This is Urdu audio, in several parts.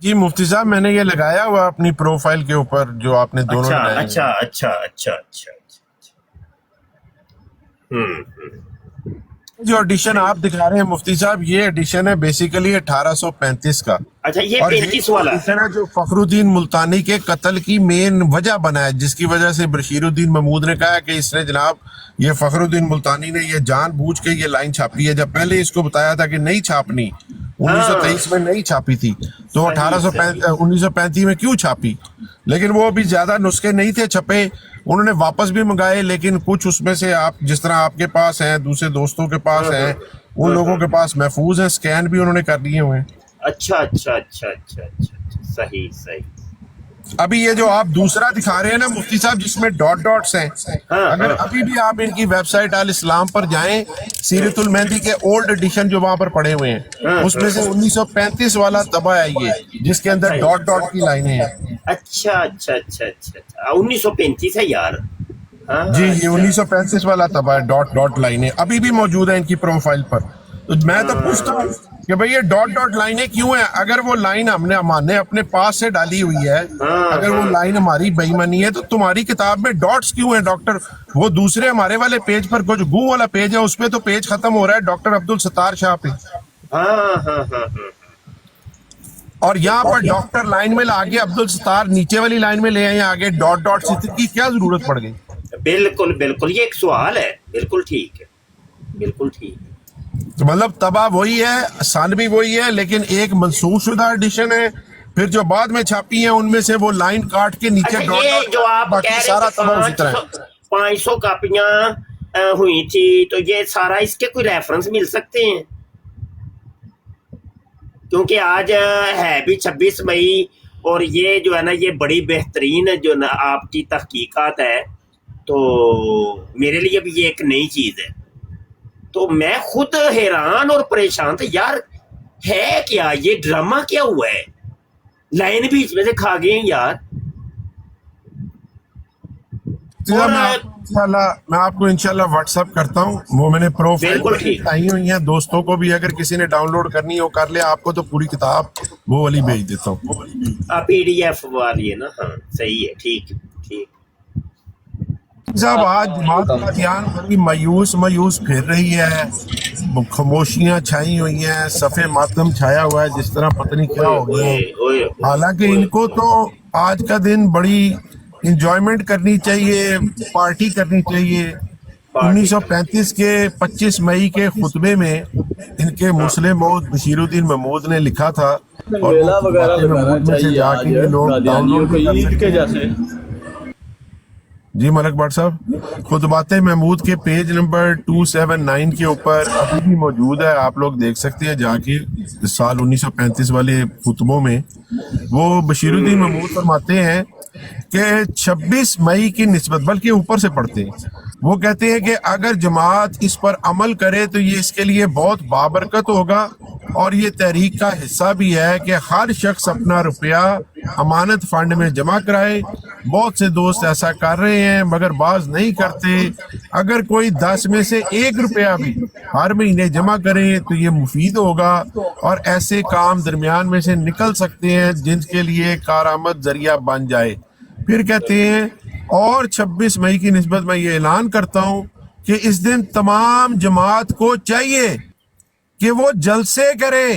جی مفتی صاحب میں نے یہ لگایا ہوا اپنی پروفائل کے اوپر جو آپ نے دونوں اچھا لگائے ہیں۔ اچھا اچھا اچھا اچھا جو ایڈیشن آپ دکھا رہے ہیں مفتی صاحب یہ ایڈیشن ہے بیسیکلی 1835 کا، اچھا یہ اور 35 والا ایڈیشن ہے جو فخر الدین ملتانی کے قتل کی مین وجہ بنا ہے، جس کی وجہ سے بشیر الدین محمود نے کہا کہ اس نے جناب یہ فخر الدین ملتانی نے یہ جان بوجھ کے یہ لائن چھاپی ہے، جب پہلے اس کو بتایا تھا کہ نہیں چھاپنی، 1923 میں نہیں چھاپی تھی، تو 1935 میں کیوں چھاپی؟ لیکن وہ بھی زیادہ نسخے نہیں تھے چھپے، انہوں نے واپس بھی منگائے، لیکن کچھ اس میں سے آپ جس طرح آپ کے پاس ہیں، دوسرے دوستوں کے پاس ہیں، ان لوگوں کے پاس محفوظ ہیں، سکین بھی انہوں نے کر لیے ہوئے ہیں۔ اچھا اچھا اچھا اچھا اچھا صحیح صحیح ابھی یہ جو آپ دوسرا دکھا رہے ہیں نا مفتی صاحب جس میں ڈاٹ ڈاٹس ہیں، اگر ابھی بھی آپ ان کی ویب سائٹ الاسلام پر جائیں، سیرت المہدی کے اولڈ ایڈیشن جو وہاں پر پڑے ہوئے ہیں اس میں سے 1935 والا طبع ہے یہ، جس کے اندر ڈاٹ ڈاٹ کی لائنیں ہیں۔ اچھا اچھا اچھا اچھا 1935 ہے یار۔ ہاں جی یہ 1935 والا طبع ہے، ڈاٹ ڈاٹ لائنیں ابھی بھی موجود ہیں ان کی پروفائل پر۔ تو میں تو پوچھتا ہوں کہ بھئی یہ ڈاٹ ڈاٹ لائنیں کیوں ہیں؟ اگر وہ لائن ہم نے اپنے پاس سے ڈالی ہوئی ہے، اگر وہ لائن ہماری بے ایمانی ہے، تو تمہاری کتاب میں ڈاٹس کیوں ہیں ڈاکٹر؟ وہ دوسرے ہمارے والے پیج پر جو گو والا پیج ہے اس پہ تو پیج ختم ہو رہا ہے ڈاکٹر عبدالستار شاہ پہ، ہاں ہاں ہاں اور یہاں پر ڈاکٹر لائن میں آگے عبدالستار نیچے والی لائن میں لے آئے آگے ڈاٹ ڈاٹ سے، کی کیا ضرورت پڑ گئی؟ بالکل بالکل یہ ایک سوال ہے، بالکل ٹھیک ہے بالکل ٹھیک ہے۔ تو مطلب طبع وہی ہے، سن بھی وہی ہے، لیکن ایک منسوخ شدہ ایڈیشن ہے، پھر جو بعد میں چھاپی ہیں ان میں سے وہ لائن کاٹ کے نیچے اچھا ڈاٹ یہ ڈاٹ، جو آپ باقی کہہ سارا رہے طبع اسی طرح ہے۔ ہیں 500 کاپیاں ہوئی تھی، تو یہ سارا اس کے کوئی ریفرنس مل سکتے ہیں؟ کیونکہ آج ہے بھی 26 مئی اور یہ جو ہے نا یہ بڑی بہترین جو نا آپ کی تحقیقات ہے، تو میرے لیے بھی یہ ایک نئی چیز ہے، تو میں خود حیران اور پریشان تھا یار، ہے کیا یہ ڈرامہ کیا ہوا ہے؟ لائن بیچ میں سے کھا گئے ہیں یار۔ اور میں آپ کو انشاءاللہ واٹس ایپ کرتا ہوں، وہ میں نے پروفائل بالکل پر ٹھیک۔ آئی ہوئی ہیں، دوستوں کو بھی اگر کسی نے ڈاؤن لوڈ کرنی ہو کر لے، آپ کو تو پوری کتاب وہ والی بھیج دیتا ہوں۔ PDF والی ہے نا، ہاں صحیح ہے، ٹھیک ٹھیک۔ صاحب آج جماعت قادیان بڑی مایوس پھر رہی ہے، خاموشیاں چھائی ہوئی ہیں، صفِ ماتم چھایا ہوا ہے، جس طرح پتہ نہیں کیا ہو گیا ہے۔ حالانکہ ان کو تو آج کا دن بڑی انجوائمنٹ کرنی چاہیے، پارٹی کرنی چاہیے۔ 1935 کے 25 مئی کے خطبے میں ان کے مسلم موت بشیر الدین محمود نے لکھا تھا، اور میلہ وغیرہ خطبات لگانا محمود میں سے چاہیے جا آج کے یہ لوگ ڈاؤن قادیانیوں لوڈ کو بھی کر عید سکتے کے ہیں۔ جیسے۔ جی ملک بٹ صاحب، خطبات محمود کے پیج نمبر 279 کے اوپر ابھی بھی موجود ہے، آپ لوگ دیکھ سکتے ہیں جا کے، سال 1935 والے خطبوں میں وہ بشیر الدین محمود فرماتے ہیں کہ 26 مئی کی نسبت، بلکہ اوپر سے پڑھتے ہیں، وہ کہتے ہیں کہ اگر جماعت اس پر عمل کرے تو یہ اس کے لیے بہت بابرکت ہوگا، اور یہ تحریک کا حصہ بھی ہے کہ ہر شخص اپنا روپیہ امانت فنڈ میں جمع کرائے۔ بہت سے دوست ایسا کر رہے ہیں مگر بعض نہیں کرتے۔ اگر کوئی 10 میں سے 1 روپیہ بھی ہر مہینے جمع کرے تو یہ مفید ہوگا، اور ایسے کام درمیان میں سے نکل سکتے ہیں جن کے لیے کارآمد ذریعہ بن جائے۔ پھر کہتے ہیں اور 26 مئی کی نسبت میں یہ اعلان کرتا ہوں کہ اس دن تمام جماعت کو چاہیے کہ وہ جلسے کرے،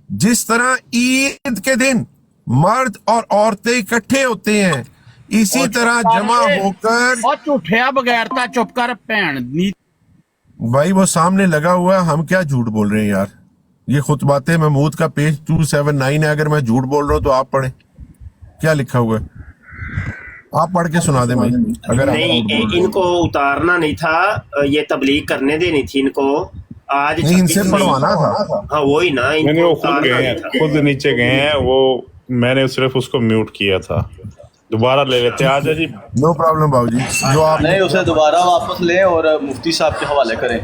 جس طرح عید کے دن مرد اور عورتیں اکٹھے ہوتے ہیں، اسی طرح جمع ہو کر۔ اور جھوٹیا بغیر تا چپ کر بھین نی۔ بھائی وہ سامنے لگا ہوا ہے، ہم کیا جھوٹ بول رہے ہیں یار؟ یہ خطبات محمود کا پیج 279 ہے، اگر میں جھوٹ بول رہا ہوں تو آپ پڑھیں کیا لکھا ہوا ہے، آپ پڑھ کے سنا دیں بھائی اگر آپ نہیں جھوٹ بول رہے ان ہیں۔ کو اتارنا نہیں تھا، یہ تبلیغ کرنے دینی تھی ان کو آج نہیں ان سے 26 مئی۔ پڑھوانا تھا۔ ہاں وہی نا، ان نہیں کو وہ خود اتارنا گئے نہیں ہیں، تھا۔ خود نیچے گئے ہیں وہ، میں نے صرف اس کو میوٹ کیا تھا، دوبارہ لے لیتے آج جی۔ نو پرابلم باؤ جی، جو آپ نہیں اسے دوبارہ واپس لیں اور مفتی صاحب کے حوالے کریں۔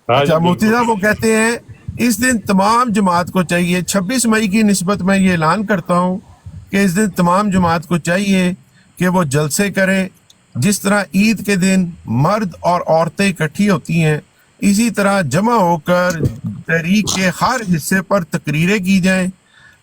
اچھا مفتی صاحب وہ کہتے ہیں اس دن تمام جماعت کو چاہیے، 26 مئی کی نسبت میں یہ اعلان کرتا ہوں کہ اس دن تمام جماعت کو چاہیے کہ وہ جلسے کرے، جس طرح عید کے دن مرد اور عورتیں اکٹھی ہوتی ہیں، اسی طرح جمع ہو کر تحریک کے ہر حصے پر تقریریں کی جائیں۔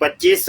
25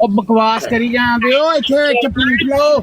ਉਹ ਬਕਵਾਸ ਕਰੀ ਜਾਂਦੇ ਹੋ ਇੱਥੇ ਚਪਲੀਟ ਲਓ।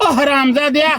ਉਹ ਹਰਾਮਜ਼ਾਦਿਆ,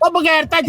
ਉਹ ਬਗੈਰਤਾ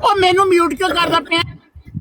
ਉਹ ਮੈਨੂੰ ਮਿਊਟ ਕਿਉਂ ਕਰਦਾ ਪਿਆ?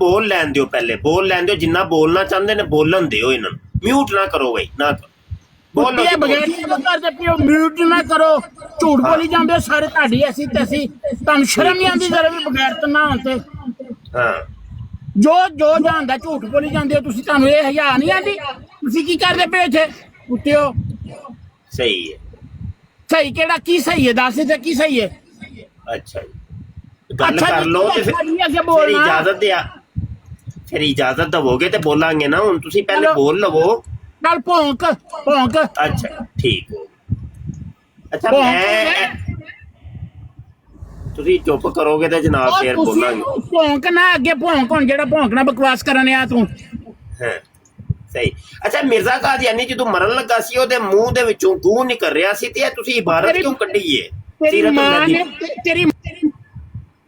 ਬੋਲ ਲੈਣ ਦਿਓ, ਪਹਿਲੇ ਬੋਲ ਲੈਣ ਦਿਓ, ਜਿੰਨਾ ਬੋਲਣਾ ਚਾਹੁੰਦੇ ਨੇ ਬੋਲਣ ਦਿਓ ਇਹਨਾਂ ਨੂੰ। ਮਿਊਟ ਨਾ ਕਰੋ ਭਾਈ, ਨਾ ਕਰੋ, ਬੋਲੋ ਇਹ ਬਗੈਰਤਾ ਕਰਦੇ ਪਿਓ, ਮਿਊਟ ਨਾ ਕਰੋ। ਝੂਠ ਬੋਲੀ ਜਾਂਦੇ ਹੋ ਸਾਰੇ, ਤੁਹਾਡੀ ਅਸੀਂ ਤੇ ਅਸੀਂ, ਤੁਹਾਨੂੰ ਸ਼ਰਮ ਨਹੀਂ ਆਉਂਦੀ ਜਰਾ ਵੀ ਬਗੈਰਤ ਨਾ ਹੋਣ ਤੇ? ਹਾਂ, ਜੋ ਜਾਂਦਾ ਝੂਠ ਬੋਲੀ ਜਾਂਦੇ ਹੋ ਤੁਸੀਂ, ਤੁਹਾਨੂੰ ਇਹ ਹਯਾ ਨਹੀਂ ਆਉਂਦੀ? ਤੁਸੀਂ ਕੀ ਕਰਦੇ ਪਏ ਇੱਥੇ ਕੁੱਤਿਓ? ਸਹੀ ਹੈ। ਸਹੀ ਕਿਹੜਾ? ਕੀ ਸਹੀ ਹੈ ਦੱਸ ਤੇ, ਕੀ ਸਹੀ ਹੈ? ਅੱਛਾ ਜੀ, ਗੱਲ ਅੱਛਾ ਕਰ ਜੀ, ਲਓ ਤੇ ਅੱਛਾ ਜੀ, ਅੱਗੇ ਫਿਰ ਬੋਲਣਾ। ਇਜਾਜ਼ਤ ਦਿਆ, ਫਿਰ ਇਜਾਜ਼ਤ ਦਵੋਗੇ ਤੇ ਬੋਲਾਂਗੇ ਨਾ। ਹੁਣ ਤੁਸੀਂ ਪਹਿਲੇ ਚਲੋ। ਬੋਲ ਲਵੋ। ਨਾਲ ਭੌਂਕ ਭੌਂਕ ਅੱਛਾ ਠੀਕ ਹੋ। ਅੱਛਾ ਭੌਂਕ ਮੈਂ, ਤੁਸੀਂ ਚੁੱਪ ਕਰੋਗੇ ਤੇ ਜਨਾਬ ਉਹ ਫੇਰ ਤੁਸੀਂ ਬੋਲਾਂਗੇ। ਭੌਂਕ ਨਾ, ਅੱਗੇ ਭੌਂਕ। ਹੁਣ ਜਿਹੜਾ ਭੌਂਕਣਾ ਬਕਵਾਸ ਕਰਨ ਆ ਤੂੰ। ਹਾਂ ਸਹੀ। ਅੱਛਾ ਮਿਰਜ਼ਾ ਕਾਦੀਆਨੀ ਜਦੋਂ ਮਰਨ ਲੱਗਾ ਸੀ ਉਹਦੇ ਮੂੰਹ ਦੇ ਵਿੱਚੋਂ ਗੂੰ ਨਿਕਲ ਰਿਹਾ ਸੀ, ਤੇ ਇਹ ਤੁਸੀਂ ਇਬਾਰਤ ਕਿਉਂ ਕੱਢੀ ਏ? ਤੇਰੀ ਮਾਂ ਨੇ ਤੇਰੀ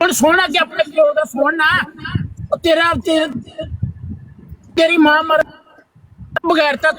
ਹੁਣ ਸੁਣ ਕੇ ਆਪਣੇ ਪਿਓ ਦਾ ਸੁਣ ਨਾ। ਉਹ ਤੇਰੀ ਮਾਂ ਮਰ ਬਗੈਰ ਤੱਕ।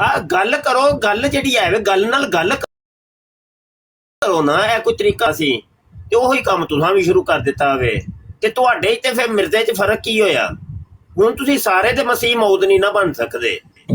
ਆ ਗੱਲ ਕਰੋ, ਗੱਲ ਜਿਹੜੀ ਹੈ ਗੱਲ ਨਾਲ ਗੱਲ ਕਰੋ ਨਾ। ਇਹ ਕੋਈ ਤਰੀਕਾ ਸੀ? ਤੇ ਉਹੀ ਕੰਮ ਤੁਸੀਂ ਵੀ ਸ਼ੁਰੂ ਕਰ ਦਿੱਤਾ ਵੇ। ਤੇ ਤੁਹਾਡੇ ਤੇ ਫਿਰ ਮਿਰਜ਼ੇ 'ਚ ਫਰਕ ਕੀ ਹੋਇਆ? ਹੁਣ ਤੁਸੀਂ ਸਾਰੇ ਤੇ ਮਸੀਹ ਮੌਦ ਨਹੀਂ ਨਾ ਬਣ ਸਕਦੇ।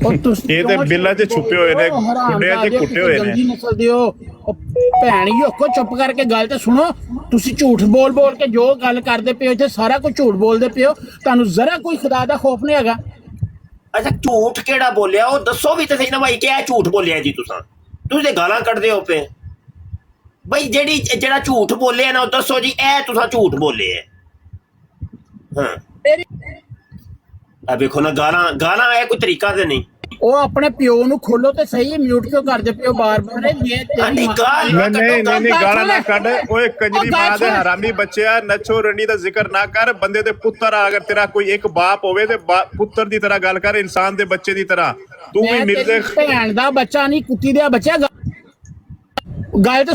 ਇਹ ਤੇ ਬਿੱਲਾਂ 'ਚ ਛੁਪੇ ਹੋਏ ਨੇ, ਗੁੱਡਿਆਂ 'ਚ ਕੁੱਟੇ ਹੋਏ ਨੇ। ਜਲਦੀ ਨਸਲ ਦਿਓ। ਭੈਣ ਯੋਕੋ ਚੁੱਪ ਕਰਕੇ ਗੱਲ ਤੇ ਸੁਣੋ। ਤੁਸੀਂ ਝੂਠ ਬੋਲ ਕੇ ਜੋ ਗੱਲ ਕਰਦੇ ਪਿਓ ਇੱਥੇ, ਸਾਰਾ ਕੁਝ ਝੂਠ ਬੋਲਦੇ ਪਿਓ। ਤੁਹਾਨੂੰ ਜ਼ਰਾ ਕੋਈ ਖੁਦਾ ਦਾ ਖੌਫ ਨਹੀਂ ਹੈਗਾ? ਅੱਛਾ ਝੂਠ ਕਿਹੜਾ ਬੋਲਿਆ ਉਹ ਦੱਸੋ ਵੀ ਤੇ ਸਹੀ ਨਾ ਭਾਈ, ਕਿ ਇਹ ਝੂਠ ਬੋਲਿਆ ਜੀ ਤੁਸੀਂ ਤੇ ਗਾਲਾਂ ਕੱਢਦੇ ਹੋ ਪਏ। ਬਈ ਜਿਹੜਾ ਝੂਠ ਬੋਲਿਆ ਨਾ ਉਹ ਦੱਸੋ ਜੀ, ਇਹ ਤੁਸੀਂ ਝੂਠ ਬੋਲੇ ਹੈ। ਹਾਂ ਆ ਵੇਖੋ ਨਾ, ਗਾਲਾਂ ਇਹ ਕੋਈ ਤਰੀਕਾ ਤੇ ਨਹੀਂ। ਉਹ ਆਪਣੇ ਪਿਓ ਨੂੰ ਖੋਲੋ ਤੇ ਸਹੀ, ਮਿਊਟ ਕਿਉਂ ਕਰਦੇ ਪਿਓ ਬਾਰ-ਬਾਰ? ਜੇ ਤੇਰੀ ਮਾਂ ਨਹੀਂ ਗਾਲਾਂ ਨਾ ਕੱਢ ਓਏ ਕੰਜਰੀ ਮਾਂ ਦੇ ਹਰਾਮੀ ਬੱਚਿਆ, ਨੱਚੋ ਰੰਡੀ ਦਾ ਜ਼ਿਕਰ ਨਾ ਕਰ। ਬੰਦੇ ਦੇ ਪੁੱਤਰ ਆ, ਅਗਰ ਤੇਰਾ ਕੋਈ ਇੱਕ ਬਾਪ ਹੋਵੇ ਤੇ ਪੁੱਤਰ ਦੀ ਤਰ੍ਹਾਂ ਗੱਲ ਕਰ, ਇਨਸਾਨ ਦੇ ਬੱਚੇ ਦੀ ਤਰ੍ਹਾਂ। ਤੂੰ ਵੀ ਮਿਰਜ਼ੇ ਭੈਣ ਦਾ ਬੱਚਾ ਨਹੀਂ, ਕੁੱਤੀ ਦਾ ਬੱਚਾ। ਗੱਲ ਤਾਂ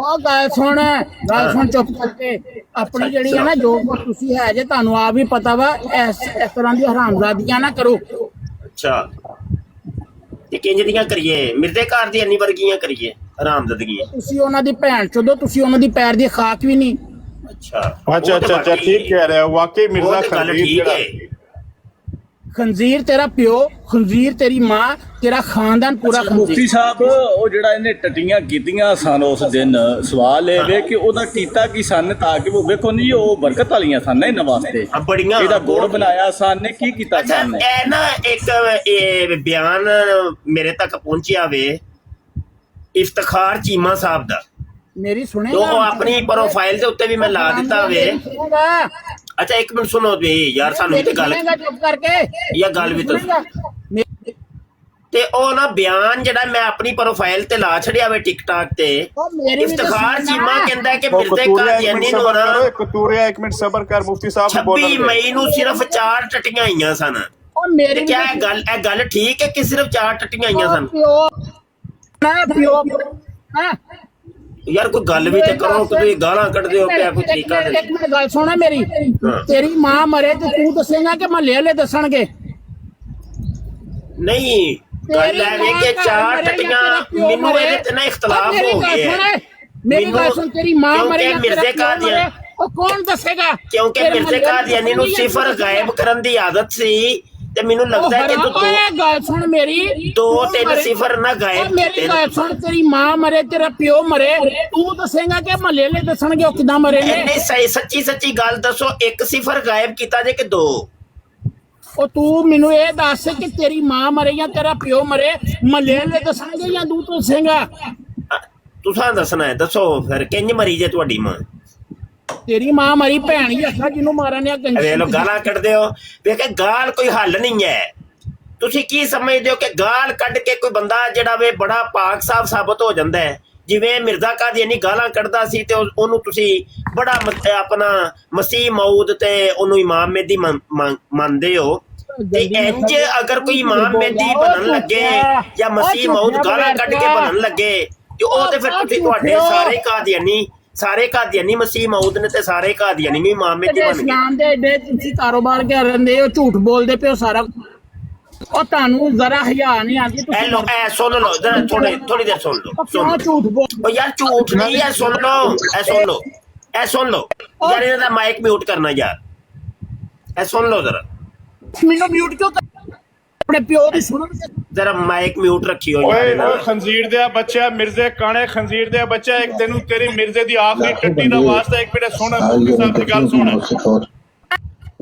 ਉਹ ਗੱਲ ਸੁਣ ਚੁੱਪ ਕਰਕੇ। ਆਪਣੀ ਜਿਹੜੀ ਹੈ ਨਾ ਜੋ ਤੁਸੀਂ ਹੈ ਜੇ ਤੁਹਾਨੂੰ ਆਪ ਵੀ ਪਤਾ ਵਾ, ਇਸ ਤਰ੍ਹਾਂ ਦੀ ਹਰਾਮਜ਼ਾਦੀਆਂ ਨਾ ਕਰੋ। ਅੱਛਾ ਤੇ ਕਿੰਜ ਦੀਆਂ ਕਰੀਏ? ਮਿਰਜ਼ੇ ਘਰ ਦੀ ਇੰਨੀ ਵਰਗੀਆਂ ਕਰੀਏ ਹਰਾਮਜ਼ਾਦੀਆਂ? ਤੁਸੀਂ ਉਹਨਾਂ ਦੀ ਭੈਣ ਚੋਦੋ, ਤੁਸੀਂ ਉਹਨਾਂ ਦੀ ਪੈਰ ਦੀ ਖਾਕ ਵੀ ਨਹੀਂ। ਅੱਛਾ ਠੀਕ ਕਹਿ ਰਿਹਾ। ਵਾਕਈ ਮਿਰਜ਼ਾ ਖਲੀਲ ਖੰਜ਼ੀਰ ਤੇਰਾ ਪਿਓ, ਖੰਜ਼ੀਰ ਤੇਰੀ ਮਾਂ, ਤੇਰਾ ਖਾਨਦਾਨ ਪੂਰਾ ਖੰਜ਼ੀਰ। ਮੁਫਤੀ ਸਾਹਿਬ ਉਹ ਜਿਹੜਾ ਇਹਨੇ ਟੱਟੀਆਂ ਕੀਤੀਆਂ ਸਨ ਉਸ ਦਿਨ, ਸਵਾਲ ਇਹ ਵੇ ਕਿ ਉਹਦਾ ਕੀਤਾ ਕੀ ਸਨ? ਤਾਂ ਕਿ ਉਹ ਵੇਖੋ ਨਹੀਂ ਉਹ ਬਰਕਤ ਵਾਲੀਆਂ ਸਨ ਇਹਨਾਂ ਵਾਸਤੇ, ਬੜੀਆਂ ਇਹਦਾ ਗੁੜ ਬਣਾਇਆ ਸਨ ਨੇ, ਕੀ ਕੀਤਾ ਅੱਛਾ ਸਨ? ਇਹ ਨਾ ਇੱਕ ਬਿਆਨ ਮੇਰੇ ਤੱਕ ਪਹੁੰਚਿਆ ਵੇ ਇਫਤਖਾਰ ਚੀਮਾ ਸਾਹਿਬ ਦਾ। ਮੇਰੀ ਸੁਣੇਗਾ? ਉਹ ਆਪਣੀ ਪ੍ਰੋਫਾਈਲ ਦੇ ਉੱਤੇ ਵੀ ਮੈਂ ਲਾ ਦਿੱਤਾ ਵੇ। ਅੱਛਾ ਇੱਕ ਮਿੰਟ ਸੁਣੋ ਵੀ ਯਾਰ, ਸਾਨੂੰ ਵੀ ਤੇ ਗੱਲ ਚੁੱਪ ਕਰਕੇ ਜਾਂ ਗੱਲ ਵੀ ਤੇ ਉਹ ਨਾ ਬਿਆਨ ਜਿਹੜਾ ਮੈਂ ਆਪਣੀ ਪ੍ਰੋਫਾਈਲ ਤੇ ਲਾ ਛੜਿਆ ਵੇ ਟਿਕਟਾਕ ਤੇ। ਇਫਤਖਾਰ ਚੀਮਾ ਕਹਿੰਦਾ ਕਿ ਮਿਰਜ਼ੇ ਕਾਦੀਆਨੀ ਨੂੰ ਨਾ ਕਤੂਰਿਆ, ਇੱਕ ਮਿੰਟ ਸਬਰ ਕਰ ਮੁਫਤੀ ਸਾਹਿਬ ਬੋਲਣ ਦੇ। 26 ਮਈ ਨੂੰ ਸਿਰਫ 4 ਟੱਟੀਆਂ ਆਈਆਂ ਸਨ। ਮੇਰੀ ਕਿਆ ਇਹ ਗੱਲ ਠੀਕ ਹੈ ਕਿ ਸਿਰਫ 4 ਟੱਟੀਆਂ ਆਈਆਂ ਸਨ? ਪਿਓ ਯਾਰ ਕੋਈ ਗੱਲ ਵੀ ਤੇ ਕਰੋ, ਤੁਸੀਂ ਗਾਲਾਂ ਕੱਢਦੇ ਹੋ ਪਿਆ ਕੋਈ ਤਰੀਕਾ ਨਹੀਂ। ਇੱਕ ਮਿੰਟ ਗੱਲ ਸੁਣਾ ਮੇਰੀ। ਤੇਰੀ ਮਾਂ ਮਰੇ ਤੇ ਤੂੰ ਦੱਸੇਗਾ ਕਿ ਮਹੱਲੇ ਵਾਲੇ ਦੱਸਣਗੇ? ਨਹੀਂ ਗੱਲ ਹੈ ਕਿ 4 ਟੱਟੀਆਂ ਮੈਨੂੰ ਇਹਦੇ ਤੇ ਨਾ ਇਖਤਲਾਫ ਹੋ ਗਿਆ। ਮੇਰੀ ਗੱਲ ਸੁਣ, ਤੇਰੀ ਮਾਂ ਮਰੇ, ਮਿਰਜ਼ੇ ਕਾਦੀਆਨੀ ਉਹ ਕੌਣ ਦੱਸੇਗਾ? ਕਿਉਂਕਿ ਮਿਰਜ਼ੇ ਕਾਦੀਆਨੀ ਨੂੰ ਸਿਫਰ ਗਾਇਬ ਕਰਨ ਦੀ ਆਦਤ ਸੀ ਤੇ ਮੈਨੂੰ ਲੱਗਦਾ ਹੈ ਕਿ ਤੂੰ ਗੱਲ ਸੁਣ ਮੇਰੀ, 2-3 ਸਿਫਰ ਨਾ ਗਾਇਬ। ਮੇਰੀ ਗੱਲ ਸੁਣ, ਤੇਰੀ ਮਾਂ ਮਰੇ, ਤੇਰਾ ਪਿਓ ਮਰੇ, ਤੂੰ ਦੱਸੇਗਾ ਕਿ ਮਹੱਲੇ ਵਾਲੇ ਦੱਸਣਗੇ ਉਹ ਕਿਦਾਂ ਮਰੇ ਨੇ? ਨਹੀਂ ਸੱਚੀ ਗੱਲ ਦੱਸੋ, 1 ਸਿਫਰ ਗਾਇਬ ਕੀਤਾ ਜੇ ਕਿ 2? ਉਹ ਤੂੰ ਮੈਨੂੰ ਇਹ ਦੱਸ ਕਿ ਤੇਰੀ ਮਾਂ ਮਰੇ ਜਾਂ ਤੇਰਾ ਪਿਓ ਮਰੇ, ਮਹੱਲੇ ਵਾਲੇ ਦੱਸਣਗੇ ਜਾਂ ਤੂੰ ਦੱਸੇਗਾ? ਤੁਸੀਂ ਦੱਸਣਾ ਹੈ। ਦੱਸੋ ਫਿਰ ਕਿੰਜ ਮਰੀ ਜੇ ਤੁਹਾਡੀ ਮਾਂ? ਤੇਰੀ ਮਾਂ ਮਰੀ, ਭੈਣ ਹੀ ਅੱਖਾਂ ਜਿਹਨੂੰ ਮਾਰਨ ਆ ਕੰਜਰੀ। ਵੇਖ ਲੋ ਗਾਲਾਂ ਕੱਢਦੇ ਹੋ। ਵੇਖੇ ਗਾਲ ਕੋਈ ਹੱਲ ਨਹੀਂ ਹੈ। ਤੁਸੀਂ ਕੀ ਸਮਝਦੇ ਹੋ ਕਿ ਗਾਲ ਕੱਢ ਕੇ ਕੋਈ ਬੰਦਾ ਜਿਹੜਾ ਵੇ ਬੜਾ ਪਾਕ ਸਾਫ ਸਾਬਤ ਹੋ ਜਾਂਦਾ ਹੈ? ਜਿਵੇਂ ਮਿਰਜ਼ਾ ਕਾਦੀਆਨੀ ਗਾਲਾਂ ਕੱਢਦਾ ਸੀ ਤੇ ਉਹਨੂੰ ਤੁਸੀਂ ਬੜਾ ਆਪਣਾ ਮਸੀਹ ਮਊਦ ਤੇ ਉਹਨੂੰ ਇਮਾਮ ਮਹਿਦੀ ਮੰਨਦੇ ਹੋ। ਤੇ ਇੰਜ ਅਗਰ ਕੋਈ ਇਮਾਮ ਮਹਿਦੀ ਬਣਨ ਲੱਗੇ ਜਾਂ ਮਸੀਹ ਮਊਦ ਗਾਲਾਂ ਕੱਢ ਕੇ ਬਣਨ ਲੱਗੇ ਤੇ ਉਹ ਤੇ ਫਿਰ ਤੁਸੀਂ ਤੁਹਾਡੇ ਸਾਰੇ ਕਾਦੀਆਨੀ ਮਸੀਹ ਮਊਦ ਨੇ ਤੇ ਸਾਰੇ ਕਾਦੀਆਨੀ ਵੀ ਇਮਾਮ ਮਹਿਦੀ ਬਣ ਗਏ। ਇਸਲਾਮ ਦੇ ਏਡੇ ਤੁਸੀਂ ਕਾਰੋਬਾਰ ਕਰ ਰਹੇ ਹੋ, ਝੂਠ ਬੋਲਦੇ ਪਿਓ ਸਾਰਾ। ਉਹ ਤੁਹਾਨੂੰ ਜ਼ਰਾ ਹਯਾ ਨਹੀਂ ਆਉਂਦੀ? ਤੁਸੀਂ ਇਹ ਸੁਣ ਲਓ ਜਰਾ, ਥੋੜੀ ਦੇਰ ਸੁਣ ਲਓ। ਕਿਉਂ ਝੂਠ ਬੋਲ? ਉਹ ਯਾਰ ਝੂਠ ਨਹੀਂ ਹੈ, ਸੁਣ ਲਓ ਯਾਰ। ਇਹਦਾ ਮਾਈਕ ਮਿਊਟ ਕਰਨਾ ਯਾਰ, ਇਹ ਸੁਣ ਲਓ ਜਰਾ। ਮੈਨੂੰ ਮਿਊਟ ਕਿਉਂ ਕਰ? ਆਪਣੇ ਪਿਓ ਦੀ ਸੁਣੋ ਜਰਾ, ਮਾਈਕ ਮਿਊਟ ਰੱਖਿਓ ਯਾਰ। ਓਏ ਖੰਜ਼ੀਰ ਦੇ ਬੱਚਾ, ਮਿਰਜ਼ੇ ਕਾਣੇ ਖੰਜ਼ੀਰ ਦੇ ਬੱਚਾ, ਇੱਕ ਤੈਨੂੰ ਤੇਰੀ ਮਿਰਜ਼ੇ ਦੀ ਆਖਰੀ ਟੱਟੀ ਦਾ ਵਾਸਤਾ ਇੱਕ ਮਿੰਟ ਸੁਣ, ਮੁਫਤੀ ਸਾਹਿਬ ਦੀ ਗੱਲ ਸੁਣ।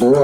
2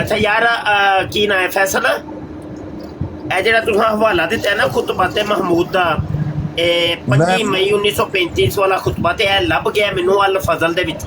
ਅੱਛਾ ਯਾਰ ਕੀ ਨਾਂ ਹੈ ਫੈਸਲ, ਇਹ ਜਿਹੜਾ ਤੁਸੀਂ ਹਵਾਲਾ ਦਿੱਤਾ ਹੈ ਨਾ ਖੁਤਬਾਤੇ ਮਹਮੂਦ ਦਾ, ਇਹ 25 ਮਈ 1935 ਵਾਲਾ ਖੁਤਬਾ, ਤੇ ਇਹ ਲੱਭ ਗਿਆ ਮੈਨੂੰ ਅਲ ਫਜ਼ਲ ਦੇ ਵਿੱਚ।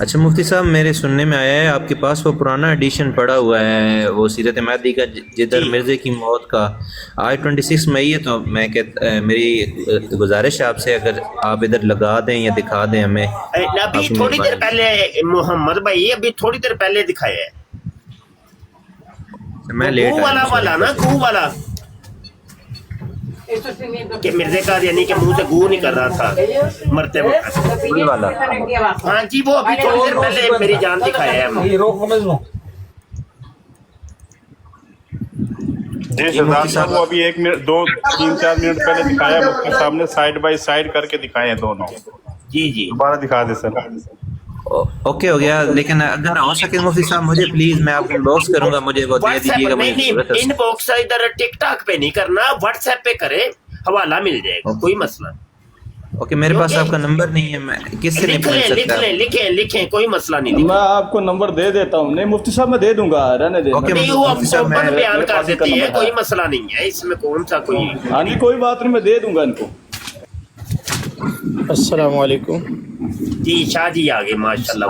اچھا مفتی صاحب، میرے سننے میں آیا ہے آپ کے پاس وہ پرانا ایڈیشن پڑا ہوا ہے وہ سیرت مہدی کا، جدھر مرزے کی موت کا آج 26 مئی ہے، تو میں میری گزارش ہے آپ سے اگر آپ ادھر لگا دیں یا دکھا دیں ہمیں. ابھی تھوڑی دیر پہلے محمد بھائی ابھی تھوڑی دیر پہلے دکھایا ہے میں لیٹ گو والا نا، گو والا کہ مرزے کا یعنی کہ منہ سے گو نہیں کر رہا تھا مرتے وقت والا. ہاں جی وہ ابھی تھوڑی دیر پہلے میری جان دکھایا ہے ہم نے. جی سردار صاحب، وہ ابھی 1 منٹ 2 3 4 منٹ پہلے دکھایا مفتی صاحب نے، سائیڈ بائی سائیڈ کر کے دکھائے ہیں دونوں. جی جی دوبارہ دکھا دیں سر. اوکے ہو گیا، لیکن اگر ہو سکے مفتی صاحب مجھے پلیز، میں آپ کو انباکس کروں گا، مجھے وہ دے واٹس ایپ دیجیے گا، پر مجھے ضرورت ہے. ان باکس ادھر ٹک ٹاک پہ نہیں کرنا، واٹس ایپ پہ کرے، حوالہ مل جائے گا، کوئی مسئلہ. اوکے، میرے پاس آپ کا نمبر نہیں ہے، میں کس سے لکھ مل لیں سکتا ہے؟ لکھیں کوئی مسئلہ نہیں. میں آپ کو نمبر دے دیتا ہوں. نہیں مفتی صاحب میں دے دوں گا، رہنے دیں. اوکے نہیں وہ مفتی صاحب، میں اوپن بیان کر دیتی ہے، کوئی مسئلہ نہیں ہے اس میں، کون سا کوئی. ہاں جی کوئی بات نہیں، میں دے دوں گا ان کو. السلام علیکم. جی شاہ جی آگے ماشاء اللہ.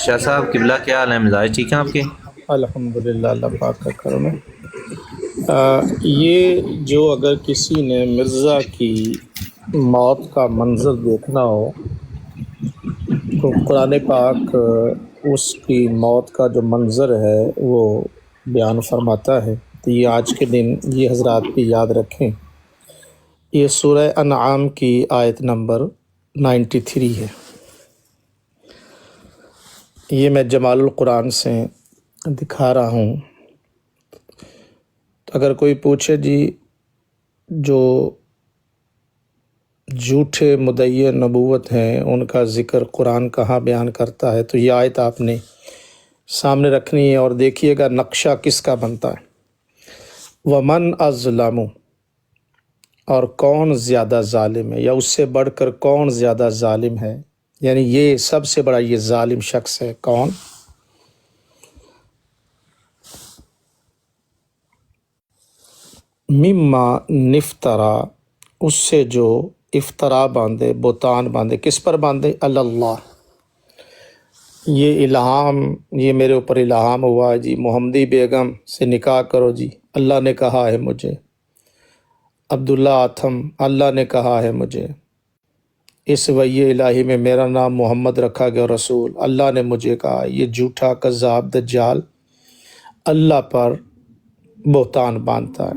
شاہ صاحب قبلہ، کیا حال ہے؟ مزاج ٹھیک ہے آپ کے؟ الحمدللہ، اللہ پاک کا کرم ہے. یہ جو اگر کسی نے مرزا کی موت کا منظر دیکھنا ہو تو قرآن پاک اس کی موت کا جو منظر ہے وہ بیان فرماتا ہے. تو یہ آج کے دن یہ حضرات بھی یاد رکھیں. یہ سورہ انعام کی آیت نمبر 93 ہے. یہ میں جمال القرآن سے دکھا رہا ہوں. اگر کوئی پوچھے جی جو جھوٹے مدعی نبوت ہیں ان کا ذکر قرآن کہاں بیان کرتا ہے، تو یہ آیت آپ نے سامنے رکھنی ہے اور دیکھیے گا نقشہ کس کا بنتا ہے. ومن اظلم، اور کون زیادہ ظالم ہے، یا اس سے بڑھ کر کون زیادہ ظالم ہے، یعنی یہ سب سے بڑا یہ ظالم شخص ہے کون؟ مما نفترا، اس سے جو افطرا باندھے، بہتان باندھے. کس پر باندھے؟ اللہ. یہ الہام، یہ میرے اوپر الہام ہوا ہے جی، محمدی بیگم سے نکاح کرو جی، اللہ نے کہا ہے مجھے. عبداللہ آتھم، اللہ نے کہا ہے مجھے. اس وحی الہی میں میرا نام محمد رکھا گیا، رسول، اللہ نے مجھے کہا. یہ جھوٹا کذاب دجال اللہ پر بہتان باندھتا ہے.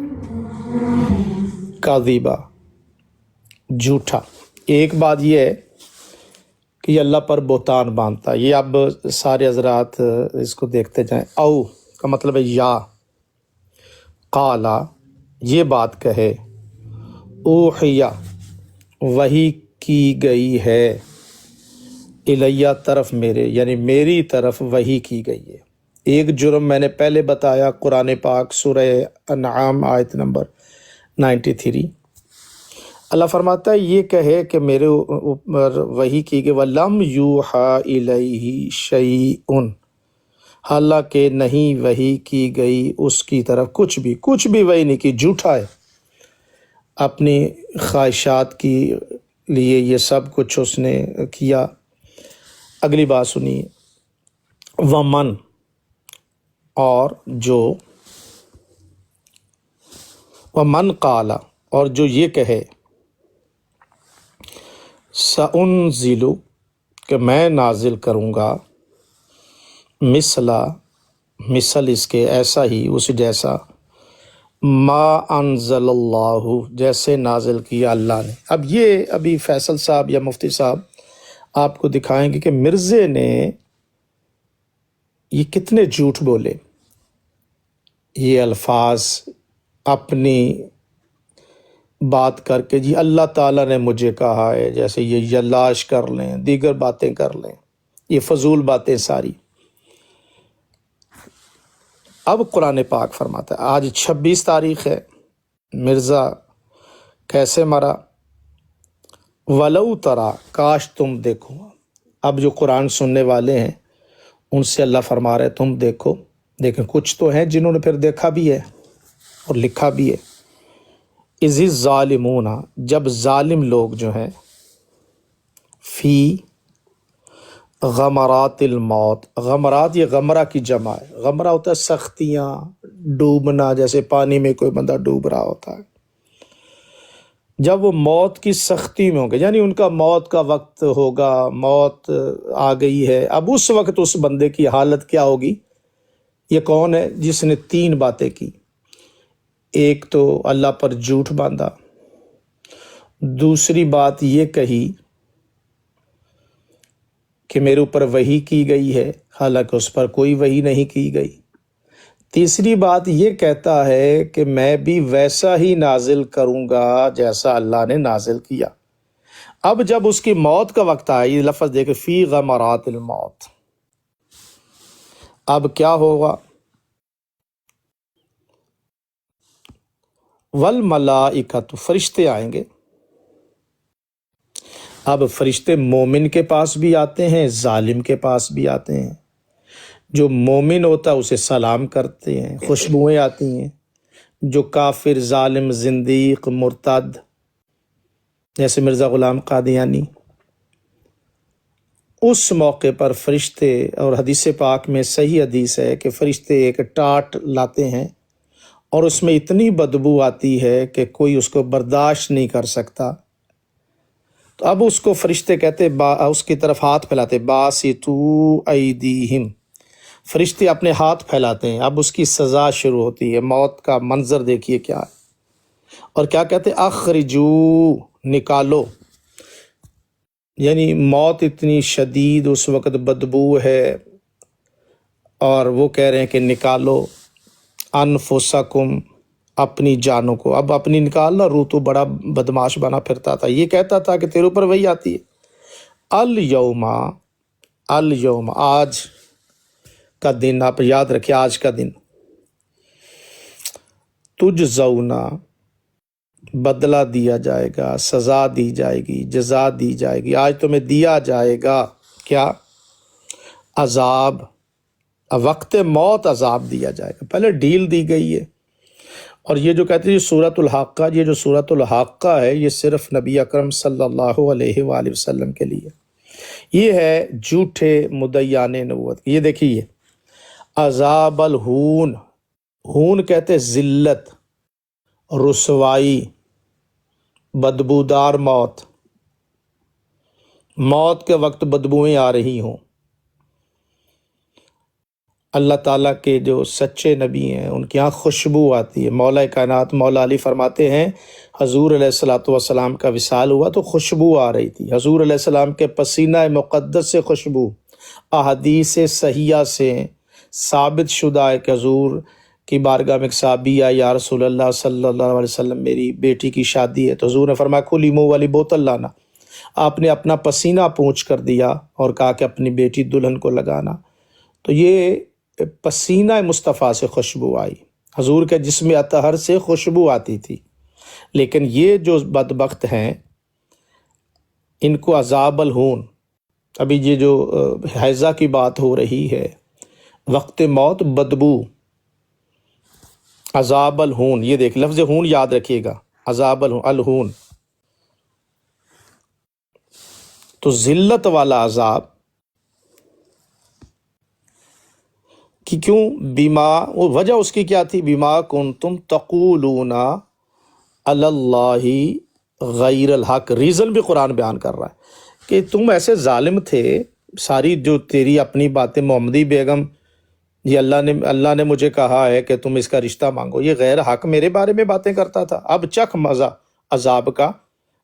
کاذبہ، جھوٹا. ایک بات یہ ہے کہ یہ اللہ پر بہتان باندھتا ہے. یہ اب سارے حضرات اس کو دیکھتے جائیں. او کا مطلب ہے یا، قالا یہ بات کہے، اوحیا وحی کی گئی ہے، الیہ طرف میرے، یعنی میری طرف وحی کی گئی ہے. ایک جرم میں نے پہلے بتایا، قرآن پاک سورہ انعام آیت نمبر 93. اللہ فرماتا ہے یہ کہے کہ میرے اوپر وحی کی گئی، وَلَمْ يُوحَى إِلَيْهِ شَيْءٌ، حالانکہ نہیں وحی کی گئی اس کی طرف کچھ بھی وحی نہیں کی. جھوٹا ہے، اپنی خواہشات کی لیے یہ سب کچھ اس نے کیا. اگلی بات سنیے. ومن، اور جو، ومن قال، اور جو یہ کہے، سأنزل، کہ میں نازل کروں گا، مثل اس کے، ایسا ہی، اس جیسا، ما انزل اللہ، جیسے نازل کیا اللہ نے. اب یہ ابھی فیصل صاحب یا مفتی صاحب آپ کو دکھائیں گے کہ مرزے نے یہ کتنے جھوٹ بولے. یہ الفاظ اپنی بات کر کے جی اللہ تعالیٰ نے مجھے کہا ہے، جیسے یہ یلاش کر لیں، دیگر باتیں کر لیں، یہ فضول باتیں ساری. اب قرآن پاک فرماتا ہے، آج 26 تاریخ ہے، مرزا کیسے مرا. ولو ترا، کاش تم دیکھو. اب جو قرآن سننے والے ہیں ان سے اللہ فرما رہے تم دیکھو. لیکن کچھ تو ہیں جنہوں نے پھر دیکھا بھی ہے اور لکھا بھی ہے. اذ الظالمون، جب ظالم لوگ جو ہیں، فی غمرات الموت، غمرات یہ غمرہ کی جمع ہے، غمرہ ہوتا ہے سختیاں، ڈوبنا، جیسے پانی میں کوئی بندہ ڈوب رہا ہوتا ہے، جب وہ موت کی سختی میں ہوں گے، یعنی ان کا موت کا وقت ہوگا، موت آ گئی ہے، اب اس وقت اس بندے کی حالت کیا ہوگی؟ یہ کون ہے جس نے 3 باتیں کی؟ ایک تو اللہ پر جھوٹ باندھا، دوسری بات یہ کہی کہ میرے اوپر وحی کی گئی ہے، حالانکہ اس پر کوئی وحی نہیں کی گئی، تیسری بات یہ کہتا ہے کہ میں بھی ویسا ہی نازل کروں گا جیسا اللہ نے نازل کیا۔ اب جب اس کی موت کا وقت آیا، یہ لفظ دیکھیں، فی غمرات الموت، اب کیا ہوگا؟ والملائکۃ، فرشتے آئیں گے۔ اب فرشتے مومن کے پاس بھی آتے ہیں، ظالم کے پاس بھی آتے ہیں۔ جو مومن ہوتا ہے اسے سلام کرتے ہیں، خوشبوئیں آتی ہیں۔ جو کافر، ظالم، زندیق، مرتد، جیسے مرزا غلام قادیانی، اس موقع پر فرشتے، اور حدیث پاک میں صحیح حدیث ہے کہ فرشتے ایک ٹاٹ لاتے ہیں اور اس میں اتنی بدبو آتی ہے کہ کوئی اس کو برداشت نہیں کر سکتا، تو اب اس کو فرشتے کہتے، اس کی طرف ہاتھ پھیلاتے، باسطو ایدیہم، فرشتے اپنے ہاتھ پھیلاتے ہیں۔ اب اس کی سزا شروع ہوتی ہے، موت کا منظر دیکھیے کیا ہے، اور کیا کہتے ہیں؟ اخرجو، نکالو، یعنی موت اتنی شدید، اس وقت بدبو ہے، اور وہ کہہ رہے ہیں کہ نکالو انفسکم، اپنی جانوں کو۔ اب اپنی نکالنا، روح تو بڑا بدماش بنا پھرتا تھا، یہ کہتا تھا کہ تیرے اوپر وہی آتی ہے، الیوم، الیوم، آج کا دن، آپ یاد رکھیں، آج کا دن، تجزونا، بدلہ دیا جائے گا، سزا دی جائے گی، جزا دی جائے گی، آج تمہیں دیا جائے گا کیا؟ عذاب، وقت موت عذاب دیا جائے گا، پہلے ڈیل دی گئی ہے۔ اور یہ جو کہتے ہیں سورۃ الحاقہ، یہ جو سورۃ الحاقہ ہے یہ صرف نبی اکرم صلی اللہ علیہ وآلہ وسلم کے لیے، یہ ہے جھوٹے مدعیان نبوت۔ یہ دیکھیے، عذاب الہون، ہون کہتے ذلت، رسوائی، بدبودار موت، موت کے وقت بدبوئیں آ رہی ہوں۔ اللہ تعالیٰ کے جو سچے نبی ہیں ان کی یہاں خوشبو آتی ہے۔ مولا کائنات مولا علی فرماتے ہیں حضور علیہ الصلوۃ والسلام کا وصال ہوا تو خوشبو آ رہی تھی، حضور علیہ السلام کے پسینہ مقدس سے خوشبو، احادیث صحیحہ سے ثابت شدہ ہے کہ حضور کی بارگاہ میں ایک صحابی آیا، یا رسول اللہ صلی اللہ علیہ وسلم میری بیٹی کی شادی ہے، تو حضور نے فرمایا کھلی منہ والی بوتل لانا۔ آپ نے اپنا پسینہ پونچھ کر دیا اور کہا کہ اپنی بیٹی دلہن کو لگانا، تو یہ پسینہ مصطفیٰ سے خوشبو آئی، حضور کے جسم اطہر سے خوشبو آتی تھی۔ لیکن یہ جو بدبخت ہیں ان کو عذاب الہون، ابھی یہ جو حیضہ کی بات ہو رہی ہے، وقت موت، بدبو، عذاب الہون، یہ دیکھ لفظ ہون یاد رکھیے گا، عذاب الہون، تو ذلت والا عذاب، کہ کیوں؟ بیما، وجہ اس کی کیا تھی؟ بیما کنتم تقولون علی اللہ غیر الحق، ریزن بھی قرآن بیان کر رہا ہے کہ تم ایسے ظالم تھے، ساری جو تیری اپنی باتیں، محمدی بیگم، یہ اللہ نے مجھے کہا ہے کہ تم اس کا رشتہ مانگو، یہ غیر حق میرے بارے میں باتیں کرتا تھا، اب چکھ مزہ عذاب کا،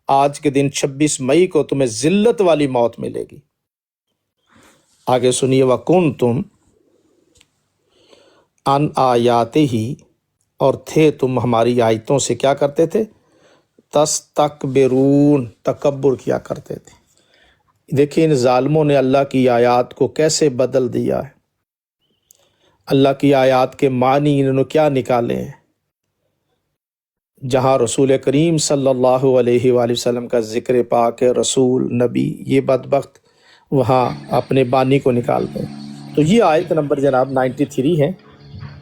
آج کے دن 26 مئی کو تمہیں ذلت والی موت ملے گی۔ آگے سنیے، وَكُنْتُمْ ان آیاتے ہی، اور تھے تم ہماری آیتوں سے کیا کرتے تھے؟ تستکبرون، تکبر کیا کرتے تھے۔ دیکھیں ان ظالموں نے اللہ کی آیات کو کیسے بدل دیا ہے، اللہ کی آیات کے معنی انہوں نے کیا نکالے ہیں۔ جہاں رسول کریم صلی اللہ علیہ وآلہ وسلم کا ذکر پاک ہے، رسول، نبی، یہ بدبخت وہاں اپنے بانی کو نکالتے ہیں۔ تو یہ آیت نمبر جناب 93 ہے،